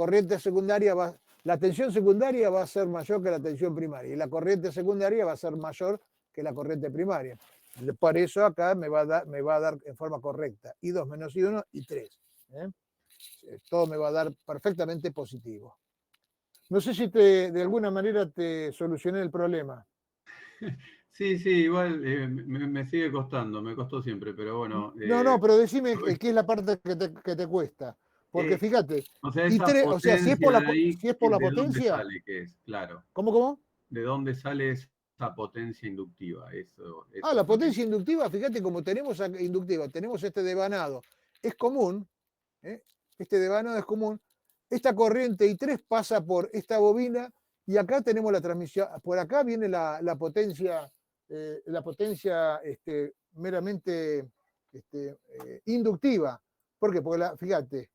[SPEAKER 1] tensión secundaria va a ser mayor que la tensión primaria y la corriente secundaria va a ser mayor que la corriente primaria. Por eso acá me va a dar en forma correcta I2 menos I1 y 3. Todo me va a dar perfectamente positivo. No sé si de alguna manera te solucioné el problema.
[SPEAKER 2] Sí, igual me sigue costando, me costó siempre, pero bueno.
[SPEAKER 1] No, pero decime qué es la parte que te cuesta. Porque fíjate,
[SPEAKER 2] o sea, esa
[SPEAKER 1] I3, o sea, si es por
[SPEAKER 2] potencia de ahí,
[SPEAKER 1] la
[SPEAKER 2] ¿de dónde
[SPEAKER 1] potencia.
[SPEAKER 2] sale? ¿Qué es? Claro.
[SPEAKER 1] ¿Cómo?
[SPEAKER 2] ¿De dónde sale esa potencia inductiva? Eso
[SPEAKER 1] La potencia inductiva, fíjate como tenemos este devanado, es común, este devanado es común, esta corriente I3 pasa por esta bobina y acá tenemos la transmisión, por acá viene la potencia meramente inductiva. ¿Por qué? Porque fíjate,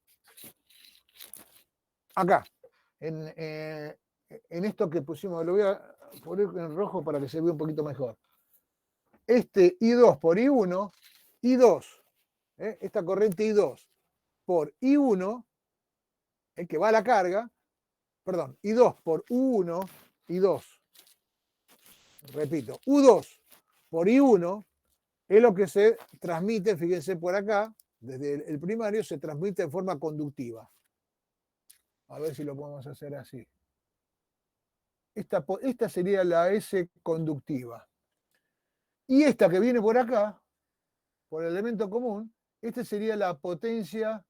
[SPEAKER 1] acá, en esto que pusimos, lo voy a poner en rojo para que se vea un poquito mejor. Este I2 por I1, esta corriente I2 por I1, que va a la carga, perdón, I2 por U1, repito, U2 por I1 es lo que se transmite, fíjense por acá, desde el primario se transmite en forma conductiva. A ver si lo podemos hacer así. Esta sería la S conductiva. Y esta que viene por acá, por el elemento común, esta sería la potencia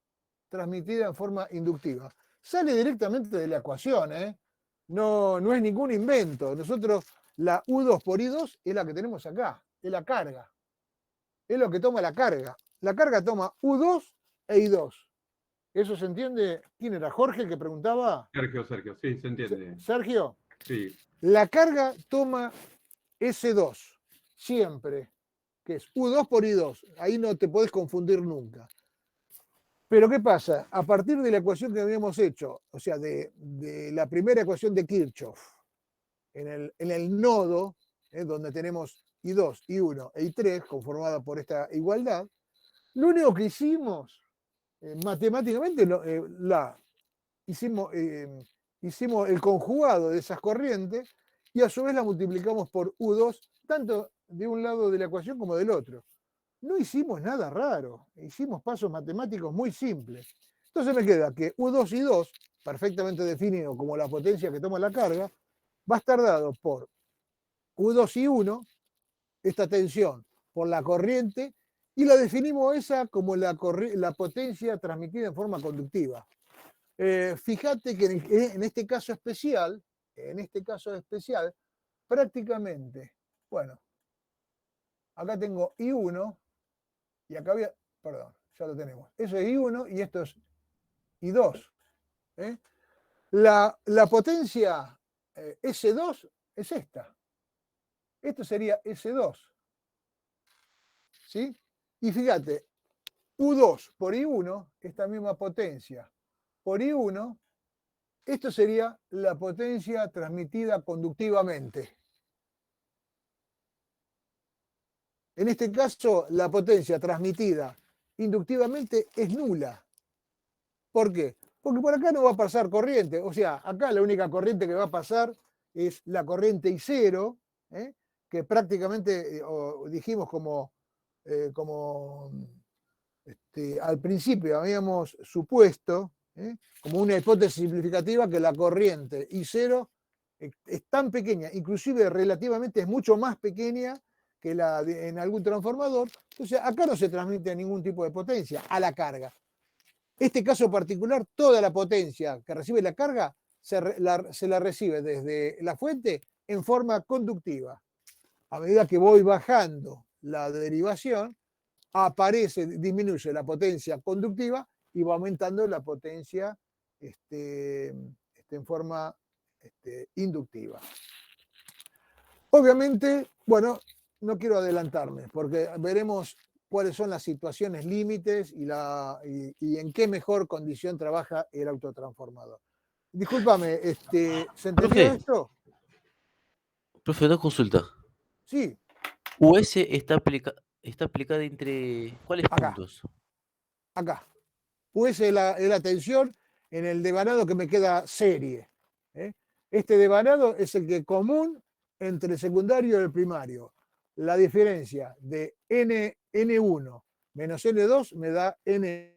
[SPEAKER 1] transmitida en forma inductiva. Sale directamente de la ecuación, no es ningún invento. Nosotros, la U2 por I2 es la que tenemos acá, es la carga. Es lo que toma la carga. La carga toma U2 e I2. ¿Eso se entiende? ¿Quién era? ¿Jorge el que preguntaba?
[SPEAKER 2] Sergio, sí, se entiende.
[SPEAKER 1] ¿Sergio?
[SPEAKER 2] Sí.
[SPEAKER 1] La carga toma S2, siempre, que es U2 por I2. Ahí no te podés confundir nunca. Pero ¿qué pasa? A partir de la ecuación que habíamos hecho, o sea, de la primera ecuación de Kirchhoff, en el nodo, donde tenemos I2, I1 e I3, conformada por esta igualdad, lo único que hicimos matemáticamente, hicimos el conjugado de esas corrientes y a su vez la multiplicamos por U2, tanto de un lado de la ecuación como del otro. No hicimos nada raro, hicimos pasos matemáticos muy simples. Entonces me queda que U2 y 2, perfectamente definido como la potencia que toma la carga, va a estar dado por U2 y 1, esta tensión por la corriente, y la definimos esa como la potencia transmitida en forma conductiva. Fíjate que en este caso especial, prácticamente, bueno, acá tengo I1 y acá había, perdón, ya lo tenemos. Eso es I1 y esto es I2. ¿eh? La potencia S2 es esta. Esto sería S2. ¿Sí? Y fíjate, U2 por I1, esta misma potencia por I1, esto sería la potencia transmitida conductivamente. En este caso, la potencia transmitida inductivamente es nula. ¿Por qué? Porque por acá no va a pasar corriente. O sea, acá la única corriente que va a pasar es la corriente I0, que prácticamente dijimos como al principio habíamos supuesto, como una hipótesis simplificativa, que la corriente I0 es tan pequeña, inclusive relativamente es mucho más pequeña que en algún transformador. Entonces acá no se transmite ningún tipo de potencia a la carga. Este caso particular, toda la potencia que recibe la carga se la recibe desde la fuente en forma conductiva. A medida que voy bajando la derivación, disminuye la potencia conductiva y va aumentando la potencia en forma inductiva. Obviamente, bueno, no quiero adelantarme porque veremos cuáles son las situaciones límites y en qué mejor condición trabaja el autotransformador. Discúlpame, ¿se entendió
[SPEAKER 4] Profe,
[SPEAKER 1] esto?
[SPEAKER 4] profe, dos consultas.
[SPEAKER 1] Sí,
[SPEAKER 4] US está aplicada entre ¿cuáles
[SPEAKER 1] acá,
[SPEAKER 4] puntos?
[SPEAKER 1] acá. Pues es la tensión en el devanado que me queda serie. ¿eh? Este devanado es el que es común entre el secundario y el primario. La diferencia de N1 menos N2 me da N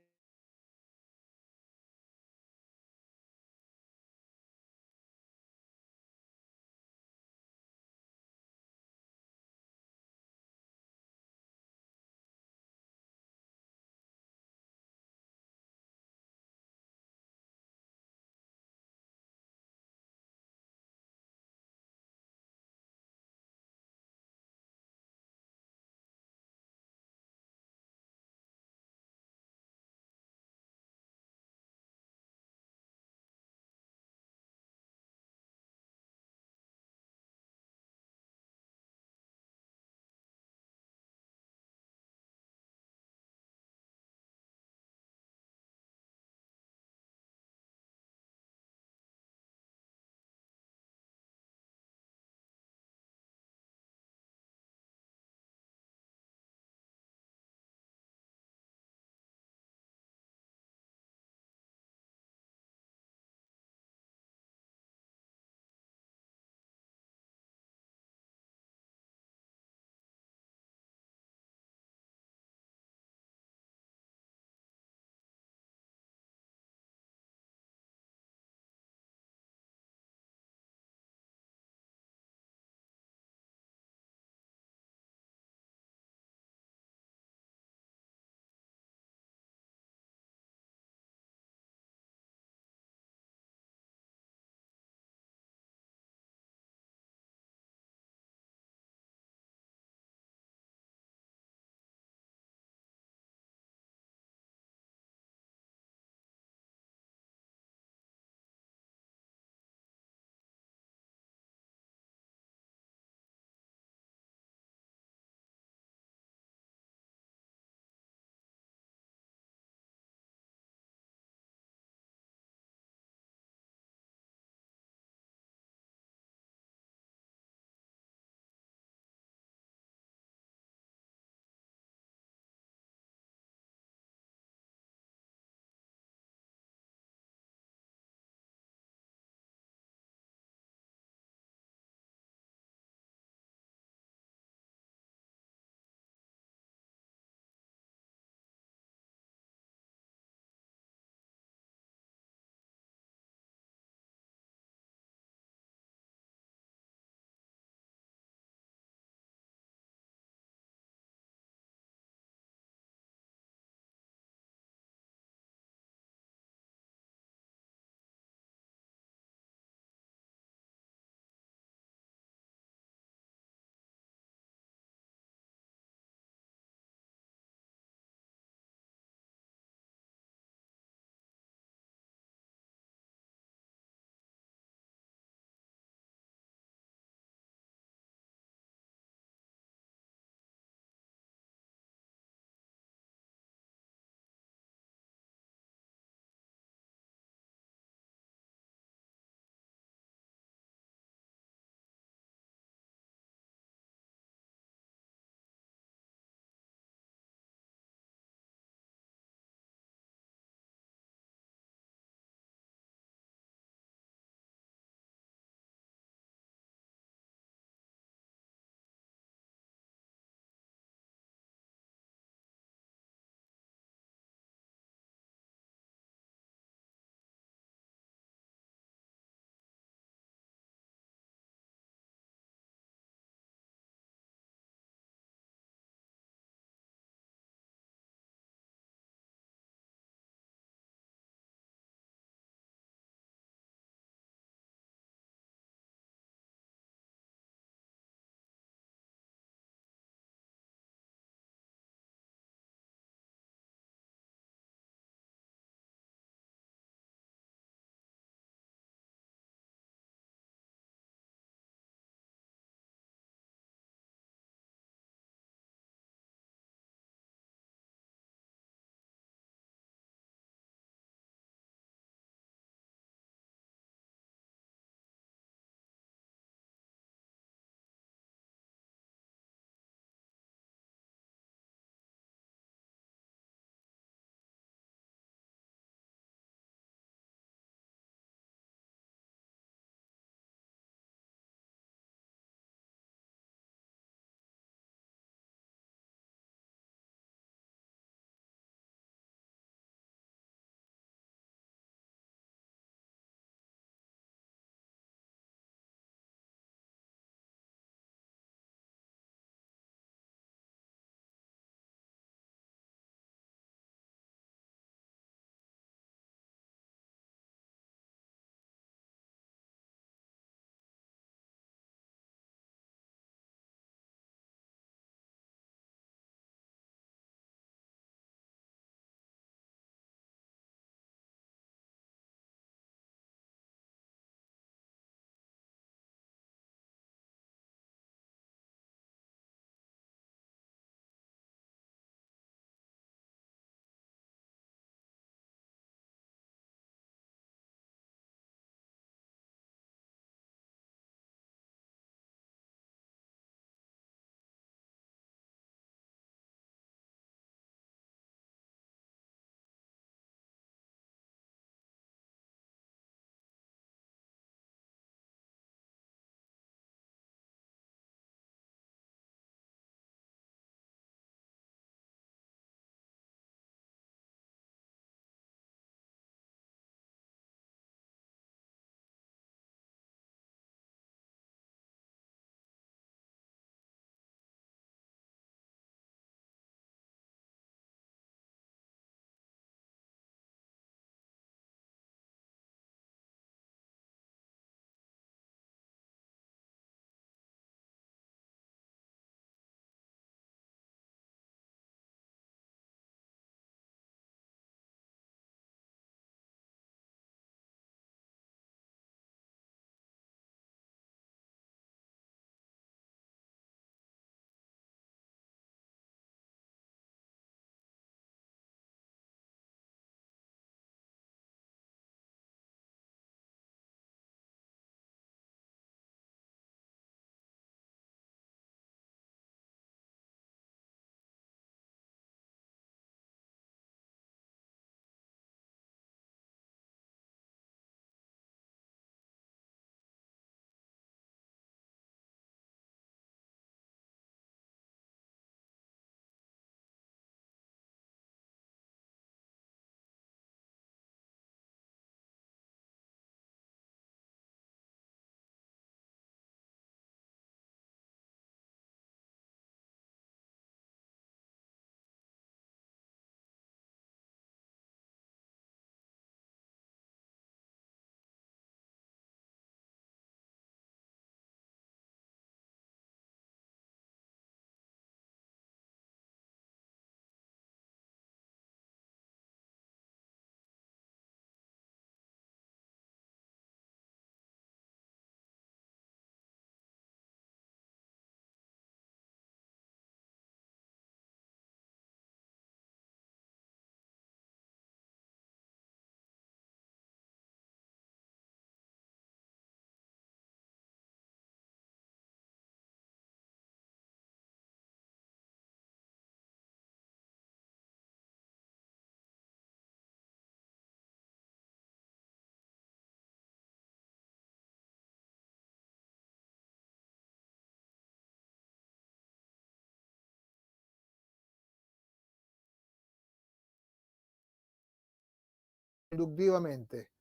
[SPEAKER 1] conductivamente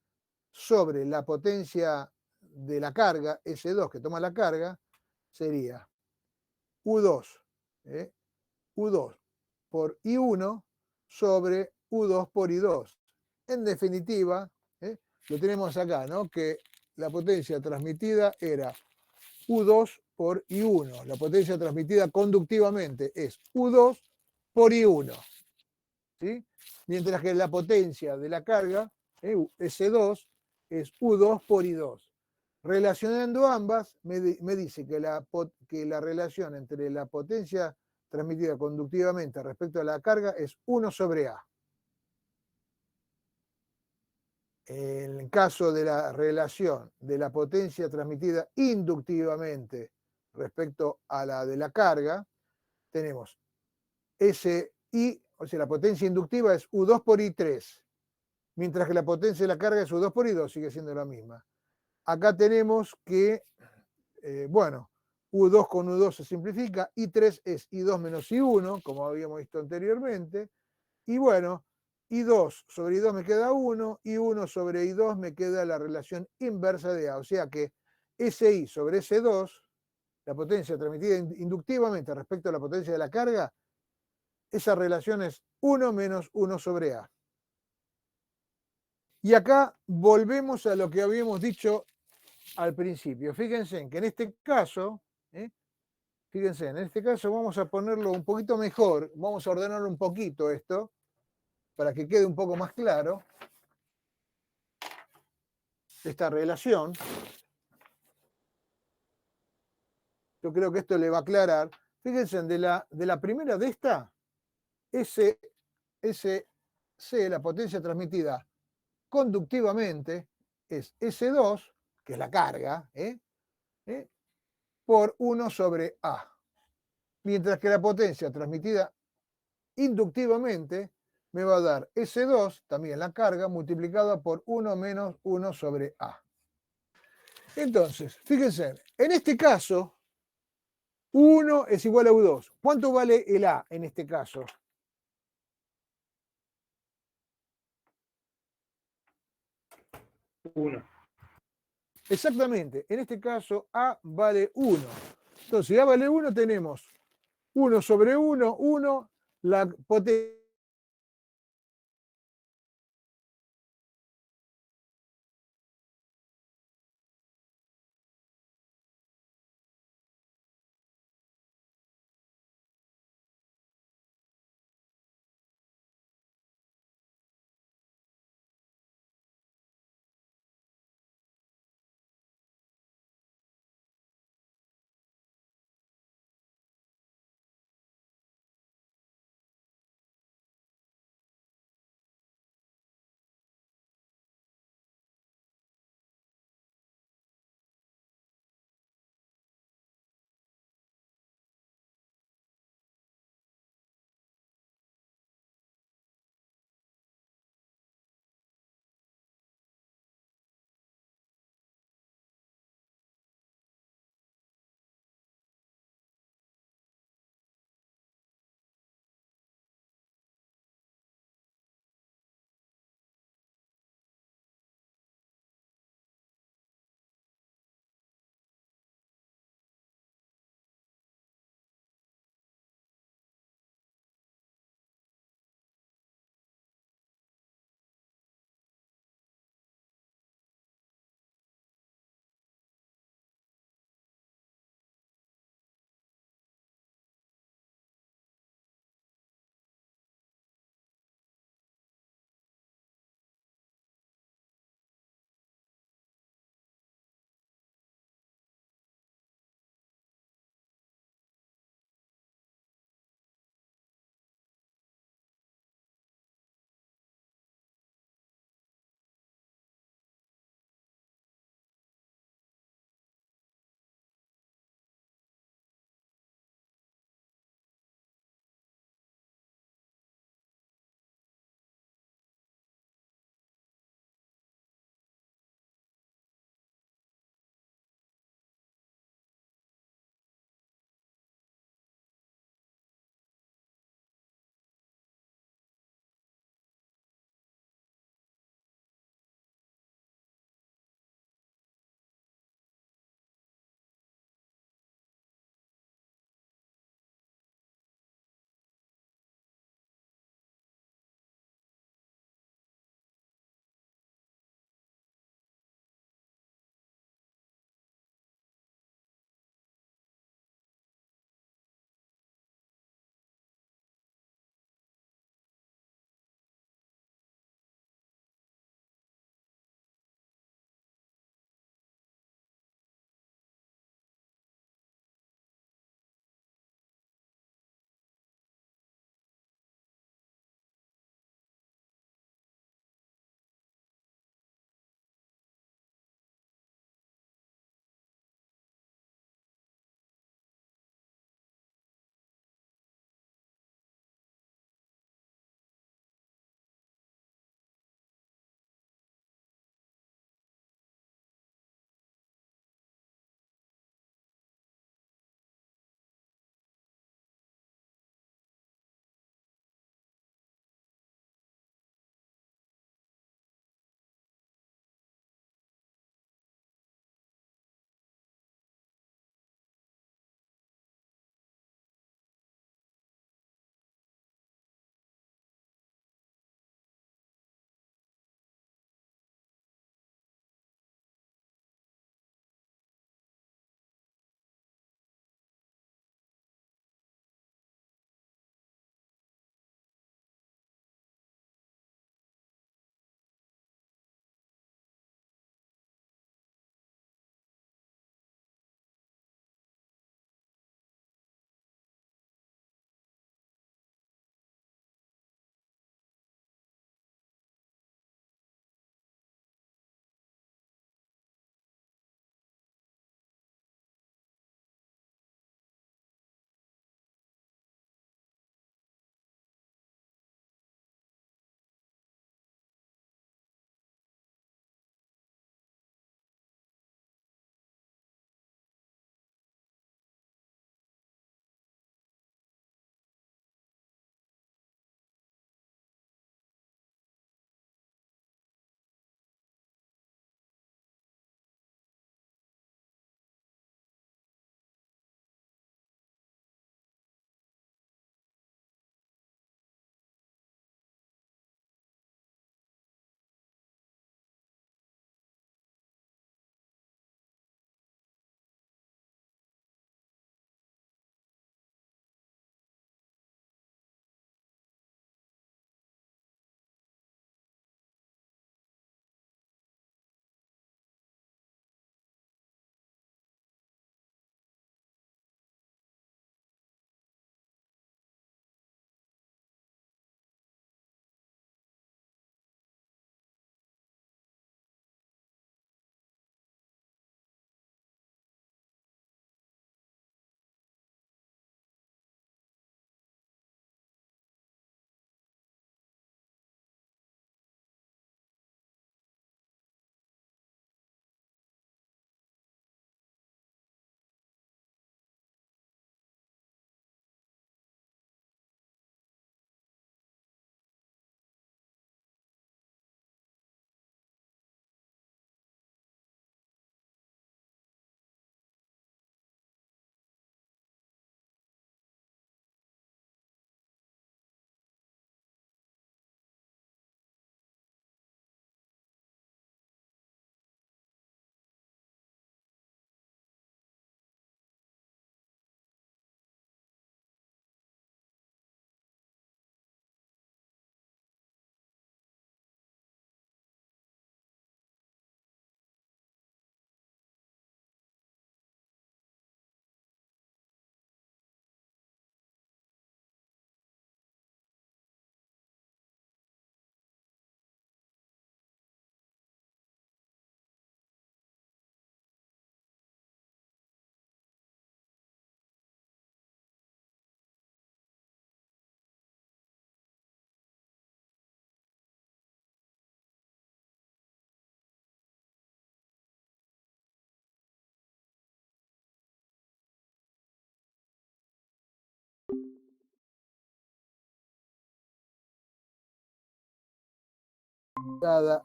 [SPEAKER 1] sobre la potencia de la carga, S2 que toma la carga, sería U2, U2 por I1 sobre U2 por I2. En definitiva, lo tenemos acá, ¿no? Que la potencia transmitida era U2 por I1. La potencia transmitida conductivamente es U2 por I1. ¿Sí? Mientras que la potencia de la carga, S2, es U2 por I2. Relacionando ambas, me dice que la relación entre la potencia transmitida conductivamente respecto a la carga es 1 sobre A. En el caso de la relación de la potencia transmitida inductivamente respecto a la de la carga, tenemos SI, o sea, la potencia inductiva es U2 por I3, mientras que la potencia de la carga es U2 por I2, sigue siendo la misma. Acá tenemos que, bueno, U2 con U2 se simplifica, I3 es I2 menos I1, como habíamos visto anteriormente, y bueno, I2 sobre I2 me queda 1, I1 sobre I2 me queda la relación inversa de A, o sea que SI sobre S2, la potencia transmitida inductivamente respecto a la potencia de la carga, esa relación es 1 menos 1 sobre A. Y acá volvemos a lo que habíamos dicho al principio. Fíjense en que en este caso, fíjense, en este caso vamos a ponerlo un poquito mejor, vamos a ordenarlo un poquito esto, para que quede un poco más claro esta relación. Yo creo que esto le va a aclarar. Fíjense, de la primera de esta, SC, la potencia transmitida conductivamente, es S2, que es la carga, por 1 sobre A. Mientras que la potencia transmitida inductivamente me va a dar S2, también la carga, multiplicada por 1 menos 1 sobre A. Entonces, fíjense, en este caso, U1 es igual a U2. ¿Cuánto vale el A en este caso?
[SPEAKER 3] Uno.
[SPEAKER 1] Exactamente, en este caso A vale 1. Entonces, si A vale 1, tenemos 1 sobre 1, 1, la potencia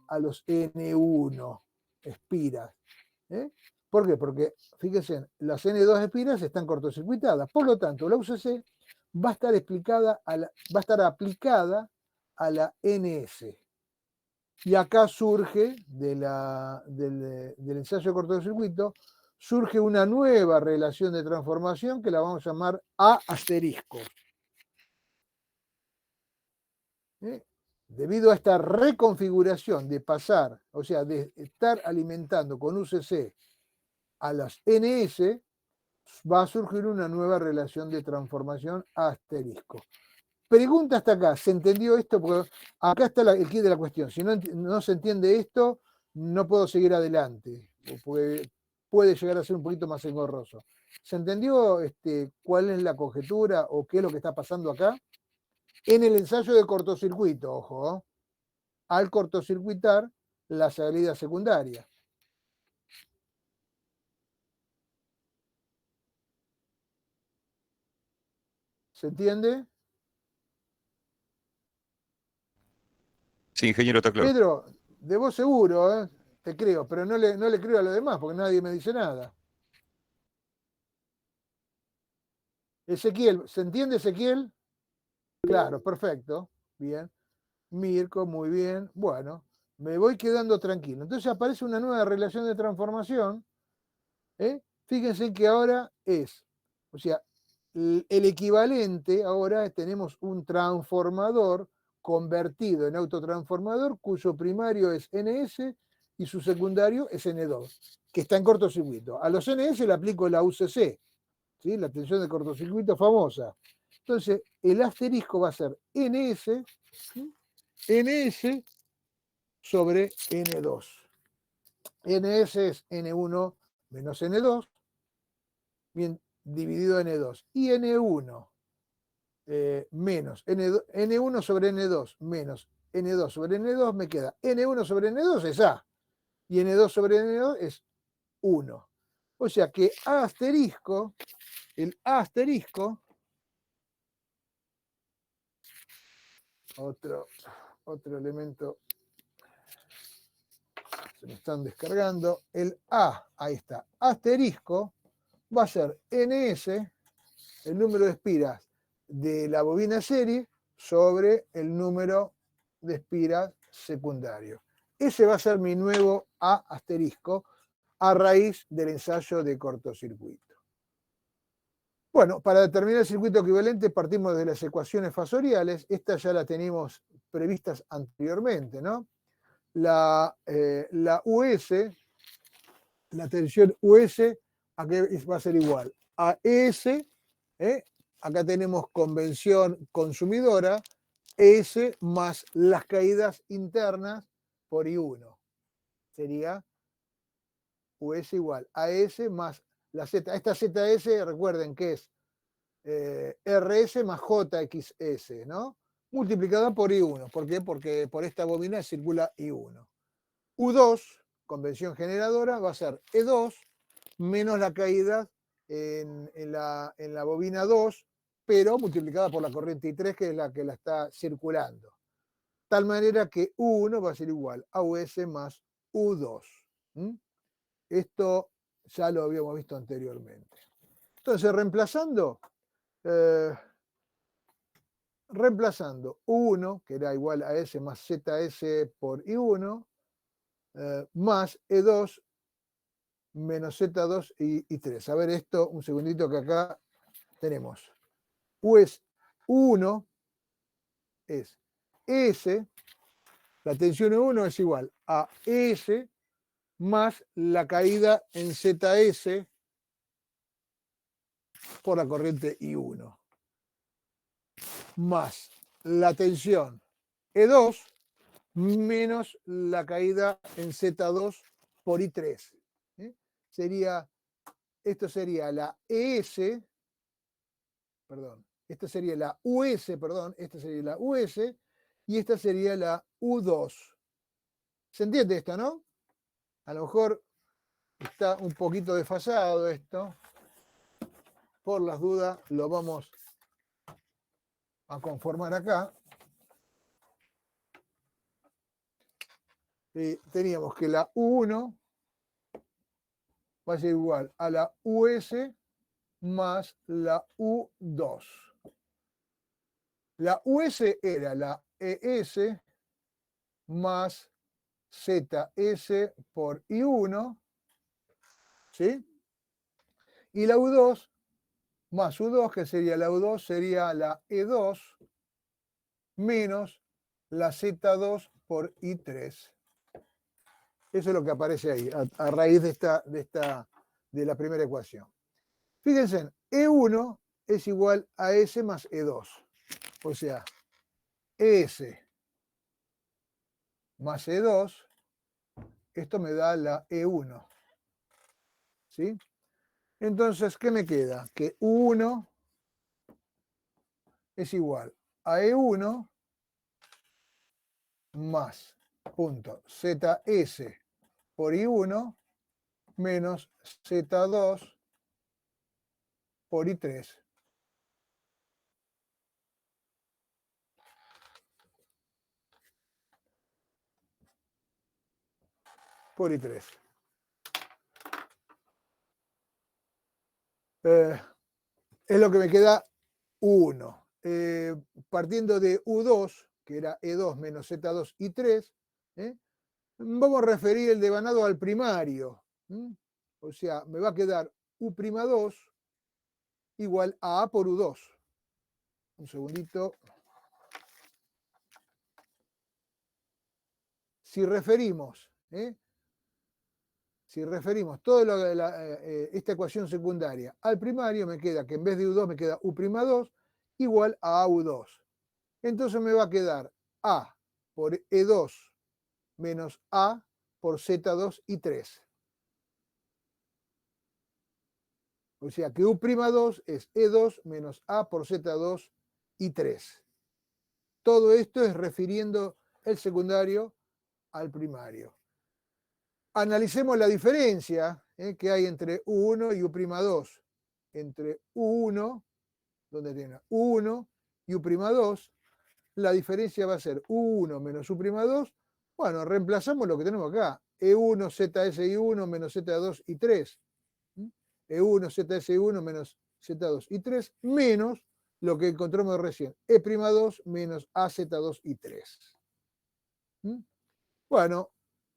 [SPEAKER 1] a los N1 espiras. ¿Por qué? Porque, fíjense, las N2 espiras están cortocircuitadas. Por lo tanto, la UCC va a estar aplicada a la NS. Y acá surge del ensayo de cortocircuito, surge una nueva relación de transformación que la vamos a llamar A asterisco. Debido a esta reconfiguración de pasar, o sea, de estar alimentando con UCC a las NS, va a surgir una nueva relación de transformación A asterisco. Pregunta hasta acá, ¿se entendió esto? Porque acá está el quid de la cuestión. Si no se entiende esto, no puedo seguir adelante, porque puede llegar a ser un poquito más engorroso. ¿Se entendió cuál es la conjetura o qué es lo que está pasando acá? En el ensayo de cortocircuito, ojo, al cortocircuitar la salida secundaria. ¿Se entiende?
[SPEAKER 5] Sí, ingeniero, está claro.
[SPEAKER 1] Pedro, de vos seguro, te creo, pero no le creo a los demás porque nadie me dice nada. Ezequiel, ¿se entiende, Ezequiel? Claro, perfecto. Bien. Mirko, muy bien. Bueno, me voy quedando tranquilo. Entonces aparece una nueva relación de transformación. Fíjense que ahora o sea, el equivalente, ahora tenemos un transformador convertido en autotransformador cuyo primario es NS y su secundario es N2, que está en cortocircuito. A los NS le aplico la UCC, ¿sí? La tensión de cortocircuito famosa. Entonces, el asterisco va a ser NS, NS sobre N2. NS es N1 menos N2, bien, dividido N2. Y N1 menos N1 sobre N2 menos N2 sobre N2 me queda N1 sobre N2 es A. Y N2 sobre N2 es 1. O sea que A asterisco, el A asterisco, otro elemento, se me están descargando, el A, ahí está, asterisco, va a ser NS, el número de espiras de la bobina serie, sobre el número de espiras secundario. Ese va a ser mi nuevo A asterisco a raíz del ensayo de cortocircuito. Bueno, para determinar el circuito equivalente partimos de las ecuaciones fasoriales. Estas ya las teníamos previstas anteriormente, ¿no? La US, la tensión US, aquí va a ser igual a S, acá tenemos convención consumidora, S más las caídas internas por I1. Sería US igual a S más la Z. Esta ZS, recuerden que es RS más JXS, ¿no? Multiplicada por I1. ¿Por qué? Porque por esta bobina circula I1. U2, convención generadora, va a ser E2 menos la caída en la bobina 2, pero multiplicada por la corriente I3, que es la que la está circulando. Tal manera que U1 va a ser igual a US más U2. Esto ya lo habíamos visto anteriormente. Entonces, reemplazando U1, que era igual a S más ZS por I1, más E2 menos Z2 y 3. A ver esto, un segundito que acá tenemos. U1 es S, la tensión E1 es igual a S más la caída en ZS por la corriente I1, más la tensión E2 menos la caída en Z2 por I3. Esto sería la ES, perdón, esta sería la US, perdón, esta sería la US y esta sería la U2. ¿Se entiende esto, no? A lo mejor está un poquito desfasado esto. Por las dudas lo vamos a conformar acá. teníamos que la U1 va a ser igual a la US más la U2. La US era la ES más ZS por I1, ¿sí? Y la U2 más U2, que sería la U2, sería la E2 menos la Z2 por I3. Eso es lo que aparece ahí, a raíz de la primera ecuación. Fíjense, E1 es igual a S más E2. O sea, ES más E2, esto me da la E1. ¿Sí? Entonces, ¿qué me queda? Que U1 es igual a E1 más punto ZS por I1 menos Z2 por I3. Por I3. Es lo que me queda U1. Partiendo de U2, que era E2 menos Z2 I3, vamos a referir el devanado al primario. O sea, me va a quedar U'2 igual a A por U2. Un segundito. Si referimos toda esta ecuación secundaria al primario, me queda que en vez de U2 me queda U'2 igual a AU2. Entonces me va a quedar A por E2 menos A por Z2 y 3. O sea que U'2 es E2 menos A por Z2 y 3. Todo esto es refiriendo el secundario al primario. Analicemos la diferencia que hay entre U1 y U'2. Entre U1, donde tiene U1 y U'2, la diferencia va a ser U1 menos U'2. Bueno, reemplazamos lo que tenemos acá. E1 ZSI1 menos Z2 y 3. E1 ZSI1 menos Z2 y 3 menos lo que encontramos recién. E'2 menos AZ2 y 3. Bueno,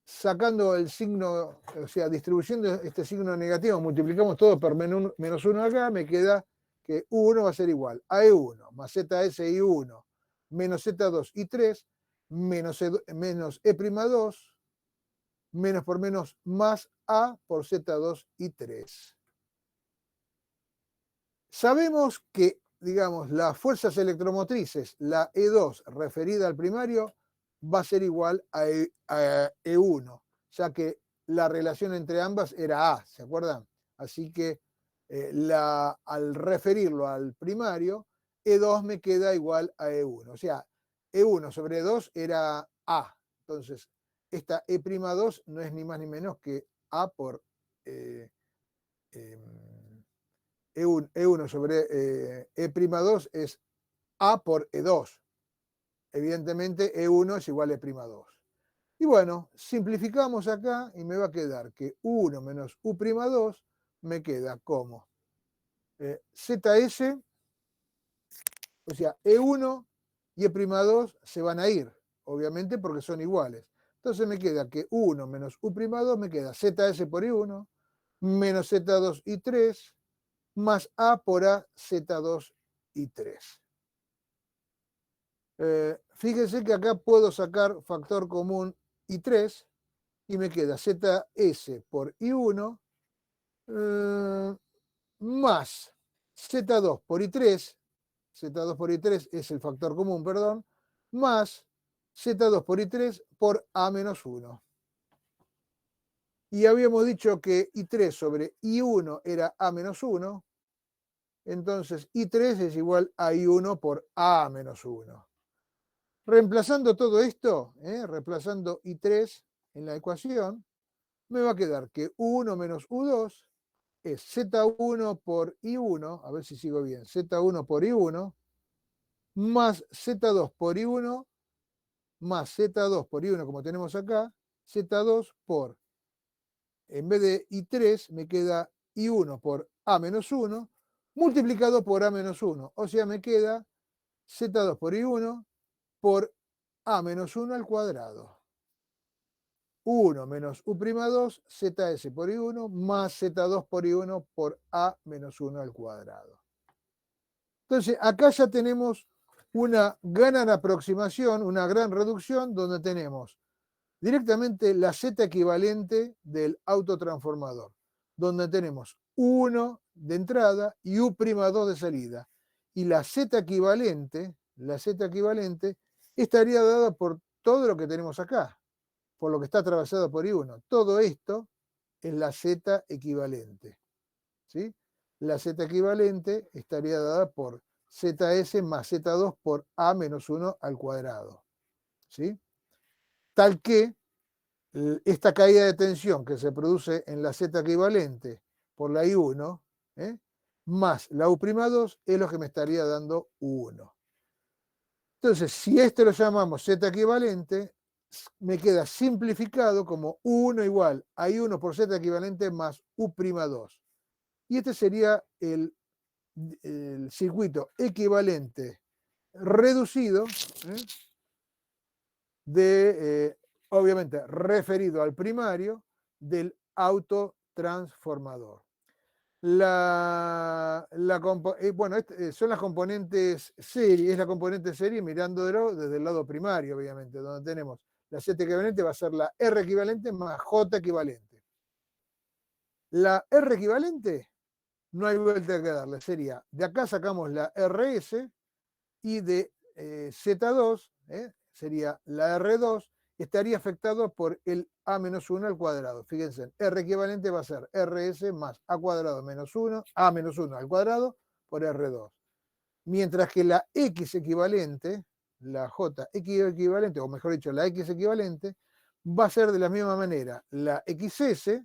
[SPEAKER 1] sacando el signo, o sea, distribuyendo este signo negativo, multiplicamos todo por menos 1 acá, me queda que U1 va a ser igual a E1 más ZSI1 menos Z2 y 3 menos E'2 menos por menos más A por Z2 y 3. Sabemos que, digamos, las fuerzas electromotrices, la E2 referida al primario, va a ser igual a E1, ya que la relación entre ambas era A, ¿se acuerdan? Así que al referirlo al primario, E2 me queda igual a E1. O sea, E1 sobre 2 era A. Entonces, esta E'2 no es ni más ni menos que A por E1 sobre E'2 es A por E2. Evidentemente, E1 es igual a E'2. Y bueno, simplificamos acá y me va a quedar que U1 menos U'2 me queda como ZS, o sea, E1 y E'2 se van a ir, obviamente porque son iguales. Entonces me queda que U1 menos U'2 me queda ZS por I1 menos Z2 y 3 más A por A, Z2 y 3. Fíjense que acá puedo sacar factor común I3 y me queda ZS por I1 más Z2 por I3, Z2 por I3 es el factor común, perdón, más Z2 por I3 por A menos 1. Y habíamos dicho que I3 sobre I1 era A menos 1, entonces I3 es igual a I1 por A menos 1. Reemplazando todo esto, reemplazando I3 en la ecuación, me va a quedar que U1 menos U2 es Z1 por I1, a ver si sigo bien, Z1 por I1, más Z2 por I1, más Z2 por I1, como tenemos acá, Z2 por, en vez de I3, me queda I1 por A menos 1, multiplicado por A menos 1. O sea, me queda Z2 por I1 por A menos 1 al cuadrado. 1 menos U'2, ZS por I1, más Z2 por I1 por A menos 1 al cuadrado. Entonces, acá ya tenemos una gran aproximación, una gran reducción, donde tenemos directamente la Z equivalente del autotransformador, donde tenemos 1 de entrada y U'2 de salida. Y la Z equivalente estaría dada por todo lo que tenemos acá, por lo que está atravesado por I1. Todo esto es la Z equivalente, ¿sí? La Z equivalente estaría dada por ZS más Z2 por A menos 1 al cuadrado, ¿sí? Tal que esta caída de tensión que se produce en la Z equivalente por la I1, más la U'2 es lo que me estaría dando U1. Entonces, si este lo llamamos Z equivalente, me queda simplificado como U1 igual a I1 por Z equivalente más U'2. Y este sería el circuito equivalente reducido, obviamente referido al primario del autotransformador. Bueno, son las componentes serie, es la componente serie mirándolo desde el lado primario, obviamente, donde tenemos la Z equivalente va a ser la R equivalente más J equivalente. La R equivalente no hay vuelta que darle, sería, de acá sacamos la RS y de Z2, sería la R2, estaría afectado por el A menos 1 al cuadrado. Fíjense, R equivalente va a ser RS más A cuadrado menos 1, A menos 1 al cuadrado por R2. Mientras que la X equivalente, la J equivalente, o mejor dicho, la X equivalente, va a ser de la misma manera la XS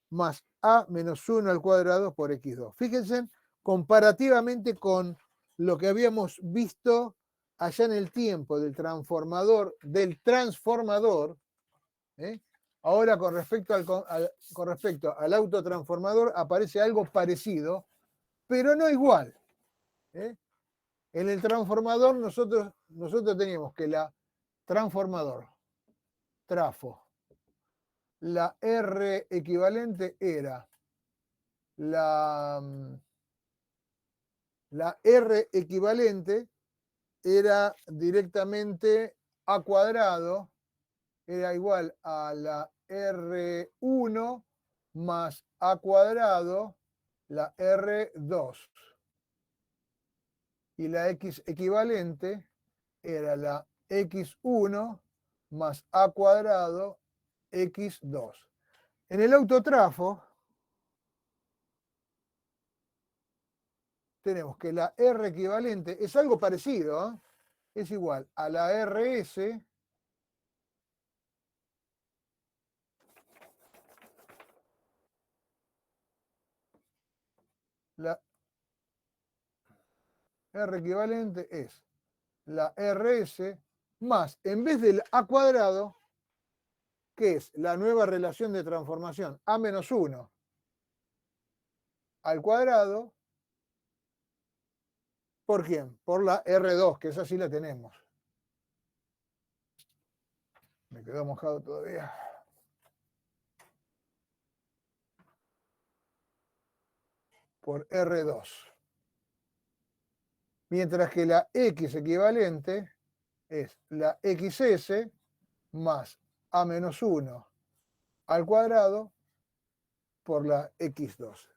[SPEAKER 1] más A menos 1 al cuadrado por X2. Fíjense, comparativamente con lo que habíamos visto allá en el tiempo del transformador, ahora con respecto al autotransformador aparece algo parecido, pero no igual. En el transformador nosotros teníamos que la transformador, trafo, la R equivalente era la R equivalente era directamente A cuadrado, era igual a la R1 más A cuadrado, la R2. Y la X equivalente era la X1 más A cuadrado, X2. En el autotrafo tenemos que la R equivalente es algo parecido, es igual a la RS la R equivalente es la RS más, en vez del A cuadrado, que es la nueva relación de transformación, A menos 1 al cuadrado, ¿por quién? Por la R2, que esa sí la tenemos. Me quedó mojado todavía. Por R2. Mientras que la X equivalente es la XS más A menos 1 al cuadrado por la X2.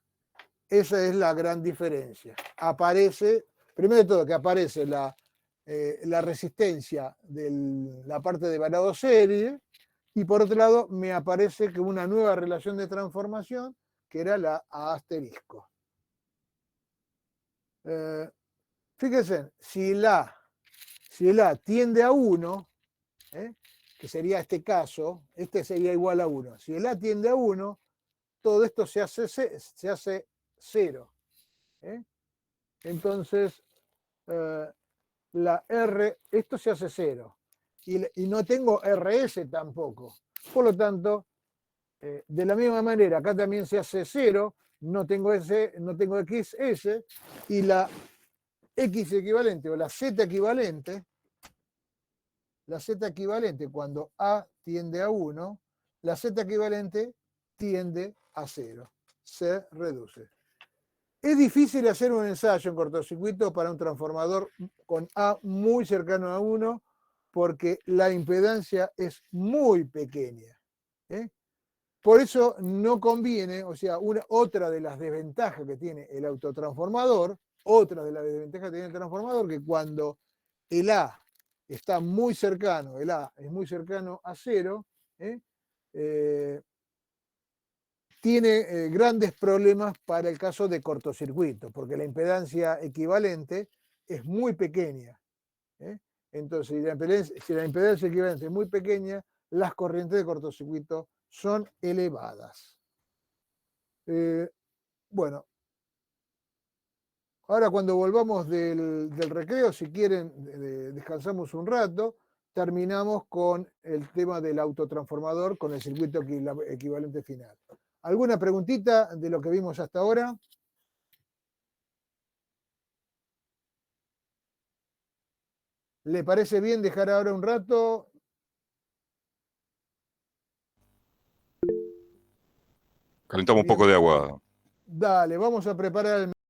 [SPEAKER 1] Esa es la gran diferencia. Aparece, primero de todo, que aparece la resistencia de la parte de varado serie, y por otro lado me aparece que una nueva relación de transformación, que era la A asterisco. Fíjense, si el A tiende a 1, que sería este caso, este sería igual a 1. Si el A tiende a 1, todo esto se hace 0. Entonces, la R, esto se hace 0. Y no tengo RS tampoco. Por lo tanto, de la misma manera, acá también se hace 0, no tengo XS, y la X equivalente o la Z equivalente cuando A tiende a 1, la Z equivalente tiende a 0, se reduce. Es difícil hacer un ensayo en cortocircuito para un transformador con A muy cercano a 1 porque la impedancia es muy pequeña. Por eso no conviene, o sea, otra de las desventajas que tiene el autotransformador, que cuando el A está muy cercano, el A es muy cercano a 0, tiene grandes problemas para el caso de cortocircuito, porque la impedancia equivalente es muy pequeña. Entonces, si la impedancia equivalente es muy pequeña, las corrientes de cortocircuito son elevadas. Bueno, ahora cuando volvamos del recreo, si quieren, descansamos un rato, terminamos con el tema del autotransformador con el circuito equivalente final. ¿Alguna preguntita de lo que vimos hasta ahora? ¿Le parece bien dejar ahora un rato?
[SPEAKER 5] Calentamos un
[SPEAKER 1] Bien.
[SPEAKER 5] poco de agua.
[SPEAKER 1] Dale, vamos a preparar el